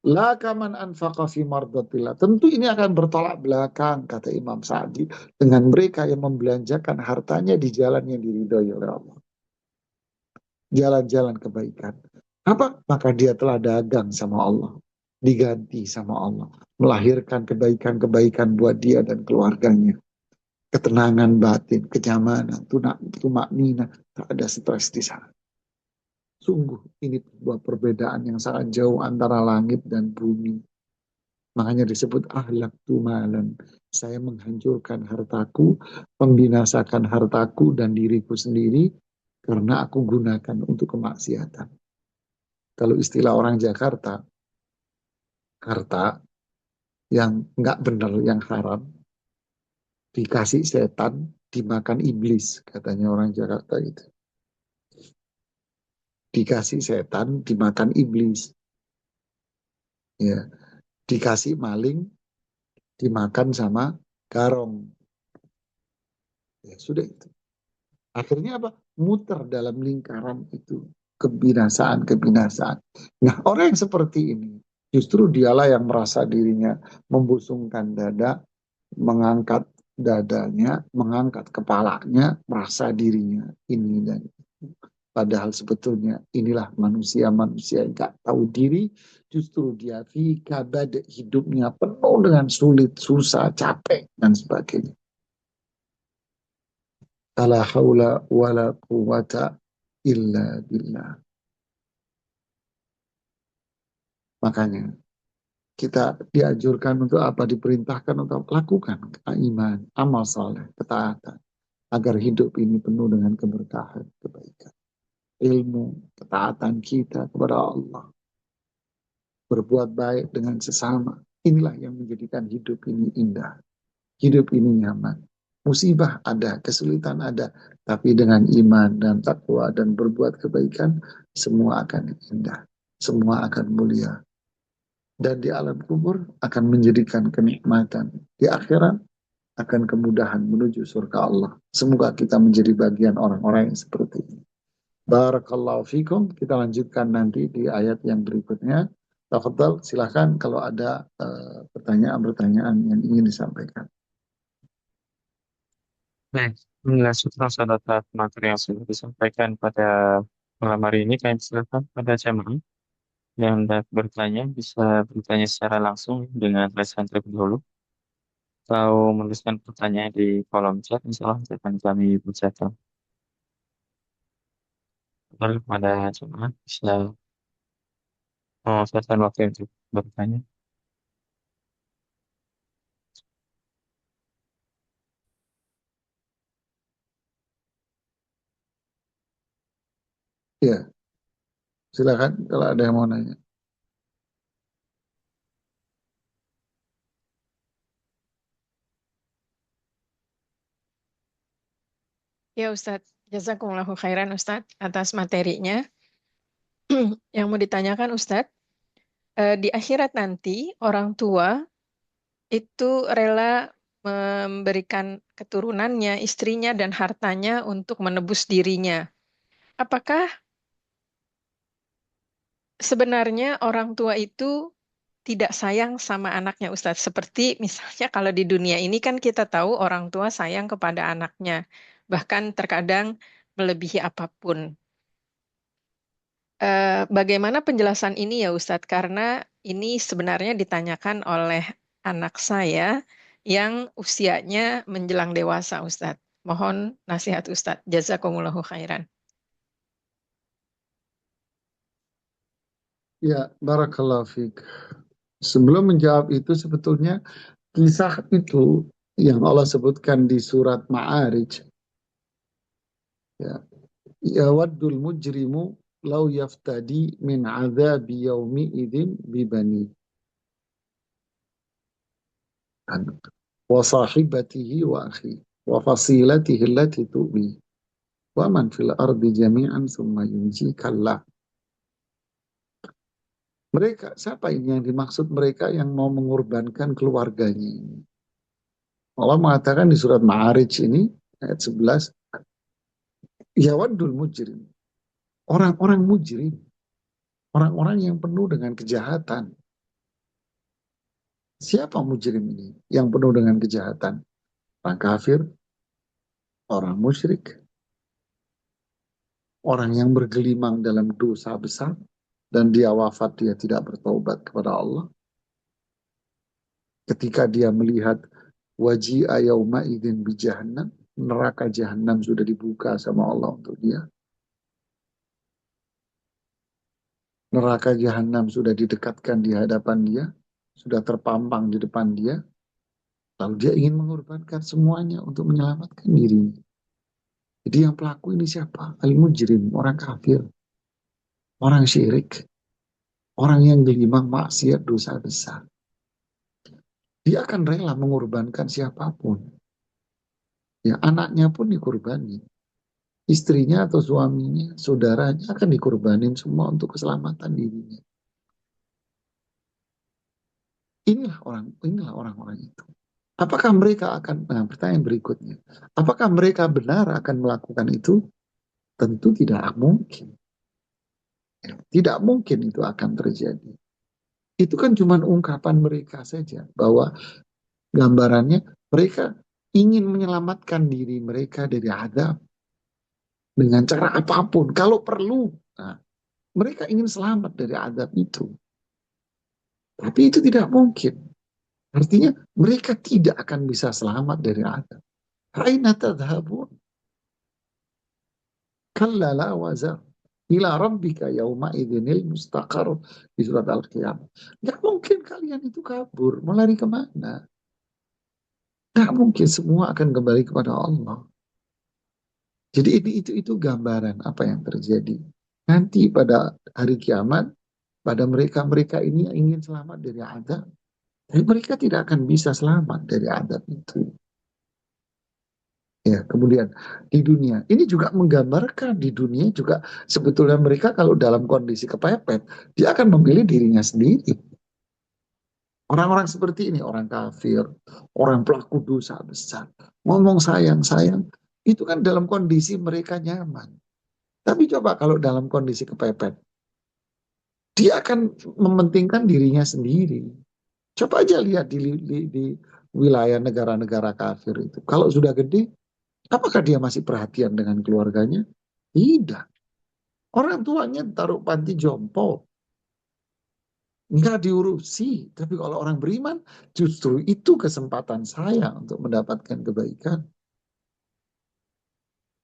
La kaman anfaqa fi mardatillah. Tentu ini akan bertolak belakang, kata Imam Sa'di, dengan mereka yang membelanjakan hartanya di jalan yang diridhoi oleh Allah. jalan-jalan kebaikan. Apa? Maka dia telah dagang sama Allah. Diganti sama Allah. Melahirkan kebaikan-kebaikan buat dia dan keluarganya. Ketenangan batin, kenyamanan, tumak nina. Tak ada stres di sana. Sungguh ini sebuah perbedaan yang sangat jauh antara langit dan bumi. Makanya disebut ahlak tumalan. Saya menghancurkan hartaku, membinasakan hartaku dan diriku sendiri karena aku gunakan untuk kemaksiatan. Kalau istilah orang Jakarta, harta yang nggak benar, yang haram, dikasih setan, dimakan iblis, katanya orang Jakarta itu. Dikasih setan, dimakan iblis. Ya, dikasih maling, dimakan sama garong. Ya, sudah itu. Akhirnya apa? Muter dalam lingkaran itu. Kebinasaan-kebinasaan. Nah, orang yang seperti ini, justru dialah yang merasa dirinya membusungkan dada, mengangkat dadanya, mengangkat kepalanya, merasa dirinya ini dan itu. Padahal sebetulnya inilah manusia-manusia yang gak tahu diri, justru dia fi kabad, hidupnya penuh dengan sulit, susah, capek, dan sebagainya. La haula wala quwata illa billah. Makanya kita dianjurkan untuk apa? Diperintahkan untuk lakukan iman, amal saleh, ketaatan. Agar hidup ini penuh dengan keberkahan, kebaikan. Ilmu, ketaatan kita kepada Allah. Berbuat baik dengan sesama. Inilah yang menjadikan hidup ini indah. Hidup ini nyaman. Musibah ada, kesulitan ada. Tapi dengan iman dan takwa dan berbuat kebaikan, semua akan indah. Semua akan mulia. Dan di alam kubur akan menjadikan kenikmatan. Di akhirat akan kemudahan menuju surga Allah. Semoga kita menjadi bagian orang-orang yang seperti ini. Barakallahu fikum. Kita lanjutkan nanti di ayat yang berikutnya. Tafadhal, silahkan kalau ada pertanyaan-pertanyaan yang ingin disampaikan. Baik, inilah sutra atas materi yang sudah disampaikan pada malam hari ini. Kami silakan pada jemaah yang hendak bertanya bisa bertanya secara langsung dengan raise hand terlebih dahulu atau menuliskan pertanyaan di kolom chat. Insya Allah nanti akan kami bacakan. Lalu pada jemaah bisa memanfaatkan waktu untuk bertanya. Ya, silakan kalau ada yang mau nanya. Ya Ustadz, jazakumullahu khairan Ustadz atas materinya. Yang mau ditanyakan Ustadz, di akhirat nanti orang tua itu rela memberikan keturunannya, istrinya dan hartanya untuk menebus dirinya. Apakah sebenarnya orang tua itu tidak sayang sama anaknya Ustadz? Seperti misalnya kalau di dunia ini kan kita tahu orang tua sayang kepada anaknya, bahkan terkadang melebihi apapun. Bagaimana penjelasan ini ya Ustadz? Karena ini sebenarnya ditanyakan oleh anak saya yang usianya menjelang dewasa Ustadz. Mohon nasihat Ustadz. Jazakumullahu khairan. Ya, barakallahu fiik. Sebelum menjawab itu sebetulnya kisah itu yang Allah sebutkan di surat Ma'arij, ya, yawaddul mujrimu lau yaftadi min azabi yaumi idzin bibani wa sahibatihi wa akhi wa fasilatihi allati tuwi wa man fil ardi jami'an summa yunji kallah. Mereka, siapa ini yang dimaksud mereka yang mau mengorbankan keluarganya ini? Allah mengatakan di surat Ma'arij ini, ayat 11, yawaddul mujrim. Orang-orang mujrim. Orang-orang yang penuh dengan kejahatan. Siapa mujrim ini yang penuh dengan kejahatan? Orang kafir, orang musyrik, orang yang bergelimang dalam dosa besar dan dia wafat, dia tidak bertaubat kepada Allah. Ketika dia melihat waji'a yauma idzin bi jahannam, neraka jahanam sudah dibuka sama Allah untuk dia. Neraka jahanam sudah didekatkan di hadapan dia, sudah terpampang di depan dia. Lalu dia ingin mengorbankan semuanya untuk menyelamatkan dirinya. Jadi yang pelaku ini siapa? Al-mujrim, orang kafir, orang syirik, orang yang gelimang maksiat dosa besar. Dia akan rela mengorbankan siapapun. Ya, anaknya pun dikurbani. Istrinya atau suaminya, saudaranya akan dikorbanin semua untuk keselamatan dirinya. Inilah orang-orang itu. Apakah mereka akan, nah pertanyaan berikutnya, apakah mereka benar akan melakukan itu? Tentu tidak mungkin. Tidak mungkin itu akan terjadi. Itu kan cuma ungkapan mereka saja, bahwa gambarannya mereka ingin menyelamatkan diri mereka dari azab dengan cara apapun, kalau perlu. Nah, mereka ingin selamat dari azab itu. Tapi itu tidak mungkin. Artinya mereka tidak akan bisa selamat dari azab. Aina tadhabun? Kalla la wazar. Ila rabbika yauma idzinil mustaqar, di surat Al-Qiyamah. Gak mungkin kalian itu kabur, mau lari kemana? Gak mungkin, semua akan kembali kepada Allah. Jadi itu gambaran apa yang terjadi. Nanti pada hari kiamat, pada mereka-mereka ini yang ingin selamat dari azab, tapi mereka tidak akan bisa selamat dari azab itu. Ya, kemudian di dunia ini juga menggambarkan, di dunia juga sebetulnya mereka kalau dalam kondisi kepepet, dia akan memilih dirinya sendiri. Orang-orang seperti ini, orang kafir, orang pelaku dosa besar, ngomong sayang-sayang, itu kan dalam kondisi mereka nyaman. Tapi coba kalau dalam kondisi kepepet, dia akan mementingkan dirinya sendiri. Coba aja lihat di wilayah negara-negara kafir itu. Kalau sudah gede, apakah dia masih perhatian dengan keluarganya? Tidak. Orang tuanya taruh panti jompo. Nggak diurusi. Tapi kalau orang beriman, justru itu kesempatan saya untuk mendapatkan kebaikan.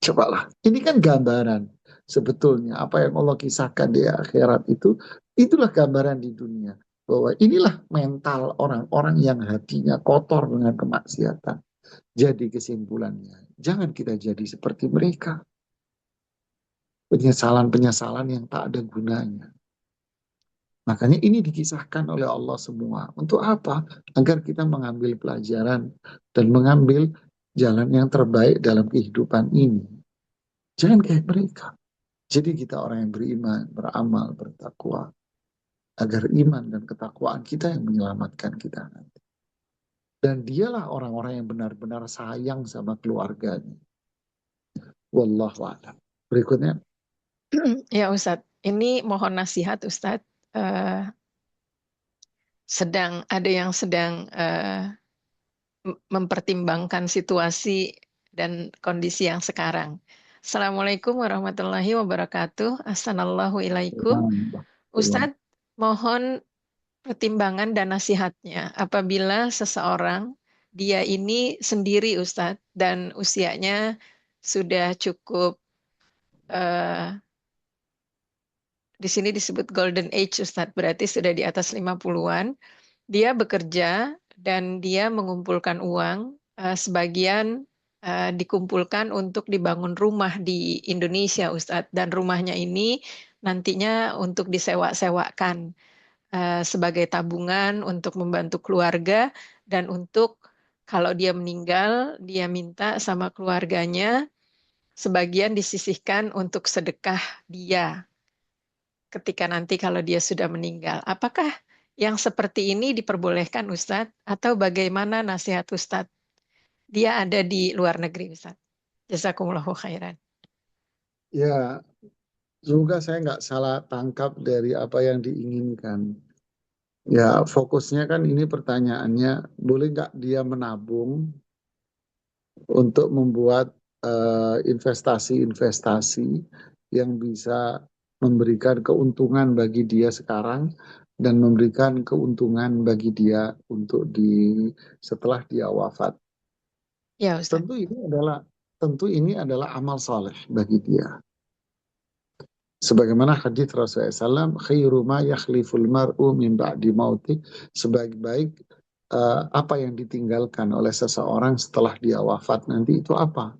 Cobalah. Ini kan gambaran. Sebetulnya apa yang Allah kisahkan di akhirat itu, itulah gambaran di dunia. Bahwa inilah mental orang-orang yang hatinya kotor dengan kemaksiatan. Jadi kesimpulannya, jangan kita jadi seperti mereka. Penyesalan-penyesalan yang tak ada gunanya. Makanya ini dikisahkan oleh Allah semua. Untuk apa? Agar kita mengambil pelajaran dan mengambil jalan yang terbaik dalam kehidupan ini. Jangan kayak mereka. Jadi kita orang yang beriman, beramal, bertakwa. Agar iman dan ketakwaan kita yang menyelamatkan kita nanti. Dan dialah orang-orang yang benar-benar sayang sama keluarganya. Wallahu a'lam. Berikutnya. Ya Ustadz, ini mohon nasihat Ustadz. Ada yang sedang mempertimbangkan situasi dan kondisi yang sekarang. Assalamualaikum warahmatullahi wabarakatuh. Assalamualaikum. Ustadz, mohon pertimbangan dan nasihatnya apabila seseorang dia ini sendiri Ustadz dan usianya sudah cukup di sini disebut golden age Ustadz, berarti sudah di atas 50-an. Dia bekerja dan dia mengumpulkan uang, sebagian dikumpulkan untuk dibangun rumah di Indonesia Ustadz, dan rumahnya ini nantinya untuk disewa-sewakan sebagai tabungan untuk membantu keluarga, dan untuk kalau dia meninggal, dia minta sama keluarganya sebagian disisihkan untuk sedekah dia ketika nanti kalau dia sudah meninggal. Apakah yang seperti ini diperbolehkan Ustadz? Atau bagaimana nasihat Ustadz? Dia ada di luar negeri Ustadz. Jazakumullahu khairan. Ya, semoga saya nggak salah tangkap dari apa yang diinginkan. Ya, fokusnya kan ini pertanyaannya, boleh nggak dia menabung untuk membuat investasi-investasi yang bisa memberikan keuntungan bagi dia sekarang dan memberikan keuntungan bagi dia untuk setelah dia wafat. Ya, Ustadz. Tentu ini adalah amal saleh bagi dia. Sebagaimana hadis Rasulullah SAW, khairu ma yakhliful mar'u min ba'di mauti, sebaik-baik apa yang ditinggalkan oleh seseorang setelah dia wafat nanti itu apa?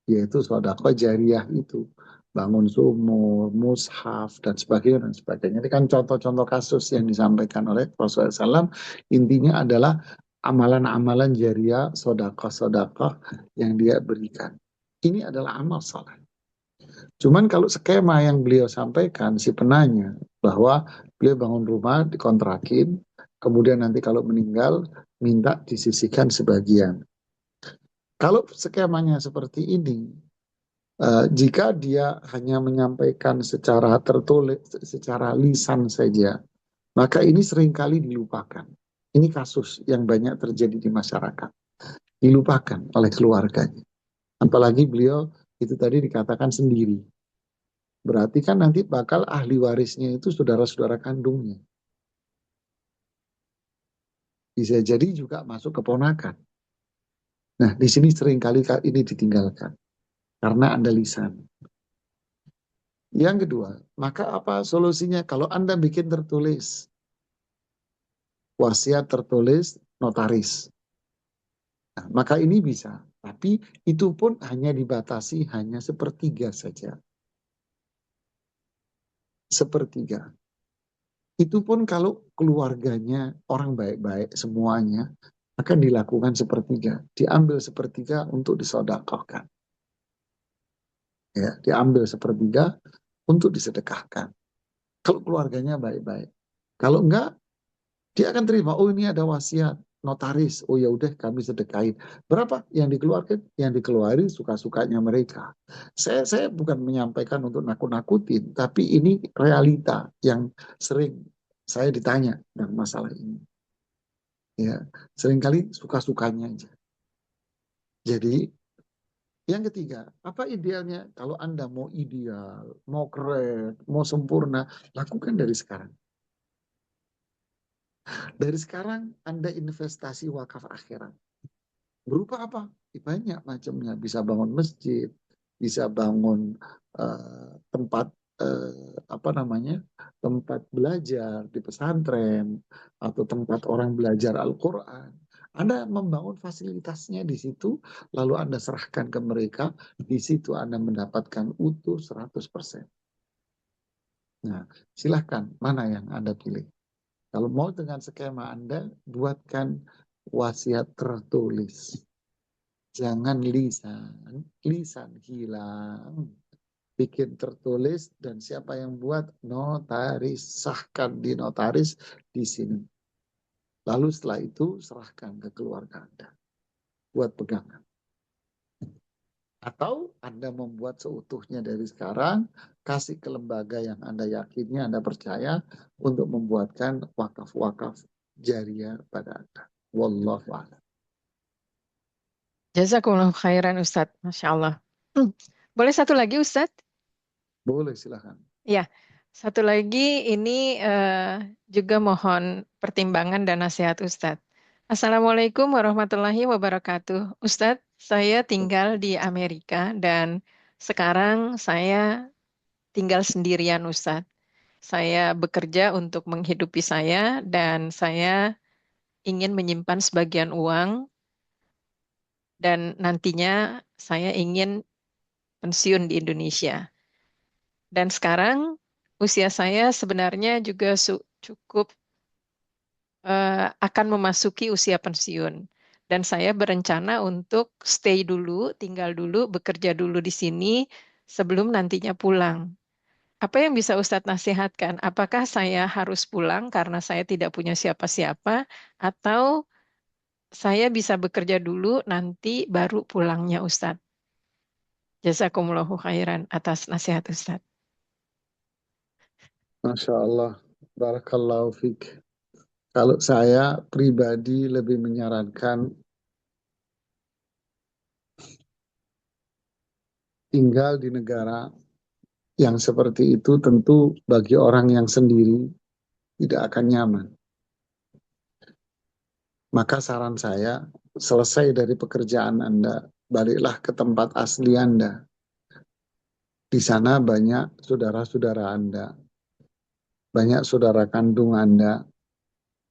Yaitu sedekah jariyah itu. Bangun sumur, mushaf, dan sebagainya, dan sebagainya. Ini kan contoh-contoh kasus yang disampaikan oleh Rasulullah SAW. Intinya adalah amalan-amalan jariyah, sedekah-sedekah yang dia berikan. Ini adalah amal saleh. Cuman kalau skema yang beliau sampaikan, si penanya, bahwa beliau bangun rumah, dikontrakin, kemudian nanti kalau meninggal, minta disisihkan sebagian. Kalau skemanya seperti ini, jika dia hanya menyampaikan secara tertulis, secara lisan saja, maka ini seringkali dilupakan. Ini kasus yang banyak terjadi di masyarakat. Dilupakan oleh keluarganya. Apalagi beliau itu tadi dikatakan sendiri. Berarti kan nanti bakal ahli warisnya itu saudara-saudara kandungnya. Bisa jadi juga masuk keponakan. Nah, di sini seringkali ini ditinggalkan. Karena Anda lisan. Yang kedua, maka apa solusinya? Kalau Anda bikin tertulis, wasiat tertulis, notaris. Nah, maka ini bisa. Tapi itu pun hanya dibatasi hanya sepertiga saja. Sepertiga. Itu pun kalau keluarganya orang baik-baik semuanya, akan dilakukan sepertiga. Diambil sepertiga untuk disedekahkan. Ya, diambil sepertiga untuk disedekahkan. Kalau keluarganya baik-baik. Kalau enggak, dia akan terima. Oh, ini ada wasiat notaris. Oh ya udah kami sedekahin. Berapa yang dikeluarkan? Yang dikeluarin suka-sukanya mereka. Saya bukan menyampaikan untuk nakut-nakutin, tapi ini realita yang sering saya ditanya tentang masalah ini. Ya, seringkali suka-sukanya aja. Jadi yang ketiga, apa idealnya? Kalau Anda mau ideal, mau keren, mau sempurna, lakukan dari sekarang. Dari sekarang Anda investasi wakaf akhirat. Berupa apa? Banyak macamnya. Bisa bangun masjid, bisa bangun tempat apa namanya, tempat belajar di pesantren atau tempat orang belajar Al-Quran. Anda membangun fasilitasnya di situ, lalu Anda serahkan ke mereka, di situ Anda mendapatkan utuh 100%. Nah, silahkan mana yang Anda pilih. Kalau mau dengan skema Anda, buatkan wasiat tertulis. Jangan lisan, lisan hilang. Bikin tertulis dan siapa yang buat notaris, sahkan di notaris di sini. Lalu setelah itu serahkan ke keluarga Anda buat pegangan. Atau Anda membuat seutuhnya dari sekarang, kasih ke lembaga yang Anda yakinnya, Anda percaya untuk membuatkan wakaf-wakaf jariah pada Anda. Wallahu a'lam. Jazakumullah khairan Ustadz. Masya Allah. Boleh satu lagi Ustadz? Boleh silahkan. Ya, satu lagi ini juga mohon pertimbangan dan nasihat Ustadz. Assalamualaikum warahmatullahi wabarakatuh. Ustadz, saya tinggal di Amerika dan sekarang saya tinggal sendirian Ustadz. Saya bekerja untuk menghidupi saya dan saya ingin menyimpan sebagian uang dan nantinya saya ingin pensiun di Indonesia. Dan sekarang usia saya sebenarnya juga cukup akan memasuki usia pensiun. Dan saya berencana untuk stay dulu, tinggal dulu, bekerja dulu di sini sebelum nantinya pulang. Apa yang bisa Ustadz nasihatkan? Apakah saya harus pulang karena saya tidak punya siapa-siapa atau saya bisa bekerja dulu nanti baru pulangnya Ustadz? Jazakumullahu khairan atas nasihat Ustadz. Masya Allah. Barakallahu fiqh. Kalau saya pribadi lebih menyarankan tinggal di negara Yang seperti itu tentu bagi orang yang sendiri tidak akan nyaman. Maka saran saya, selesai dari pekerjaan Anda, baliklah ke tempat asli Anda. Di sana banyak saudara-saudara Anda, banyak saudara kandung Anda,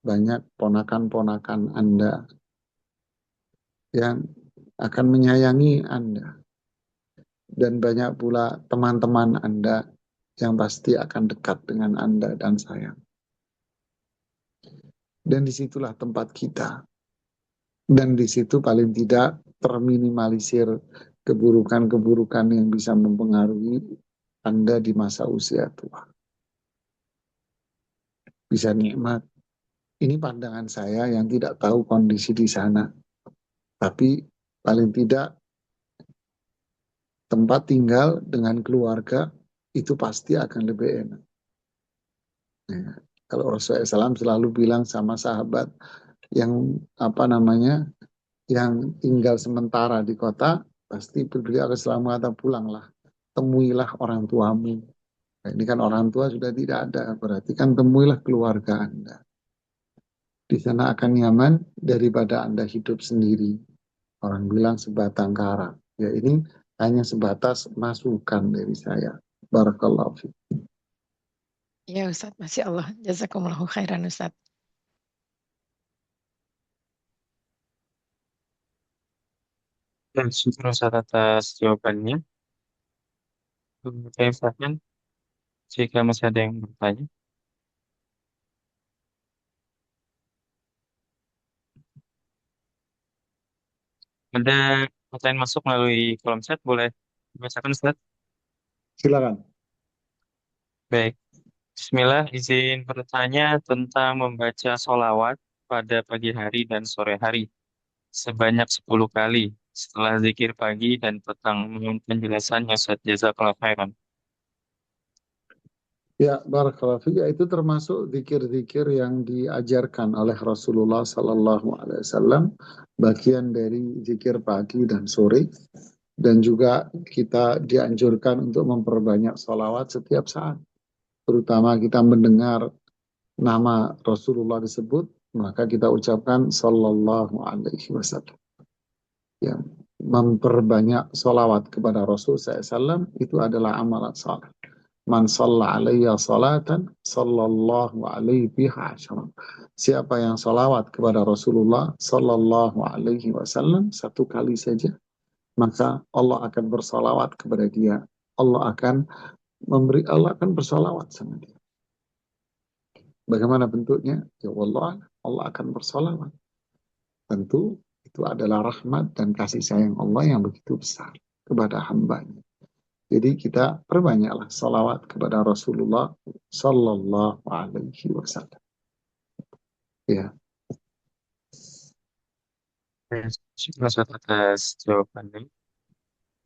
banyak ponakan-ponakan Anda yang akan menyayangi Anda. Dan banyak pula teman-teman Anda yang pasti akan dekat dengan Anda dan sayang. Dan disitulah tempat kita. Dan di situ paling tidak terminimalisir keburukan-keburukan yang bisa mempengaruhi Anda di masa usia tua. Bisa nikmat. Ini pandangan saya yang tidak tahu kondisi di sana. Tapi paling tidak tempat tinggal dengan keluarga itu pasti akan lebih enak. Ya. Kalau Rasulullah SAW selalu bilang sama sahabat yang yang tinggal sementara di kota, pasti beliau akan selalu mengatakan, pulanglah, temuilah orang tuamu. Nah, ini kan orang tua sudah tidak ada, berarti kan temuilah keluarga Anda. Di sana akan nyaman daripada Anda hidup sendiri. Orang bilang sebatang kara. Ya ini hanya sebatas masukan dari saya. Barakallahu fiik. Ya Ustaz, Masya Allah. Jazakumullahu khairan Ustaz. Dan syukur Ustaz atas jawabannya. Saya ucapkan jika masih ada yang bertanya. Ada pertanyaan masuk melalui kolom chat, boleh dibacakan Ustaz? Silakan. Baik. Bismillah, izin bertanya tentang membaca sholawat pada pagi hari dan sore hari sebanyak 10 kali setelah zikir pagi dan petang. Mohon penjelasannya Ustaz. Jazakallahu khairan. Ya, barakallahu fiik. Itu termasuk zikir-zikir yang diajarkan oleh Rasulullah Sallallahu Alaihi Wasallam, bagian dari zikir pagi dan sore, dan juga kita dianjurkan untuk memperbanyak sholawat setiap saat. Terutama kita mendengar nama Rasulullah disebut, maka kita ucapkan Sallallahu Alaihi Wasallam. Ya, memperbanyak sholawat kepada Rasul SAW itu adalah amalan saleh. Man shalla alayya salatan sallallahu alaihi biha asyara. Siapa yang salawat kepada Rasulullah sallallahu alaihi wasallam satu kali saja, maka Allah akan bersalawat kepada dia. Allah akan bersalawat sama dia. Bagaimana bentuknya? Ya Allah akan bersalawat. Tentu itu adalah rahmat dan kasih sayang Allah yang begitu besar kepada hambanya. Jadi kita perbanyaklah salawat kepada Rasulullah Sallallahu Alaihi Wasallam. Ya, Syukur Ustaz atas jawabannya.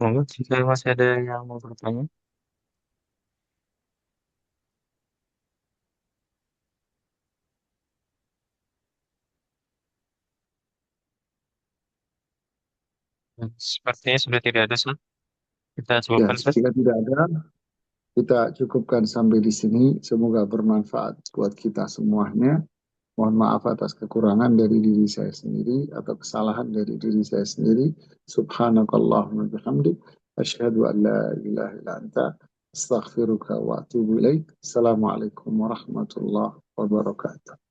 Monggo jika masih ada yang mau bertanya. Sepertinya sudah tidak ada Ustaz. Kita ya. cukupkan Ustaz. Jika tidak ada, kita cukupkan sampai di sini. Semoga bermanfaat buat kita semuanya. Mohon maaf atas kekurangan dari diri saya sendiri atau kesalahan dari diri saya sendiri. Subhanakallahumma bihamdik. Asyhadu an la ilaha illa anta. Astaghfiruka wa atubu ilaik. Assalamualaikum warahmatullahi wabarakatuh.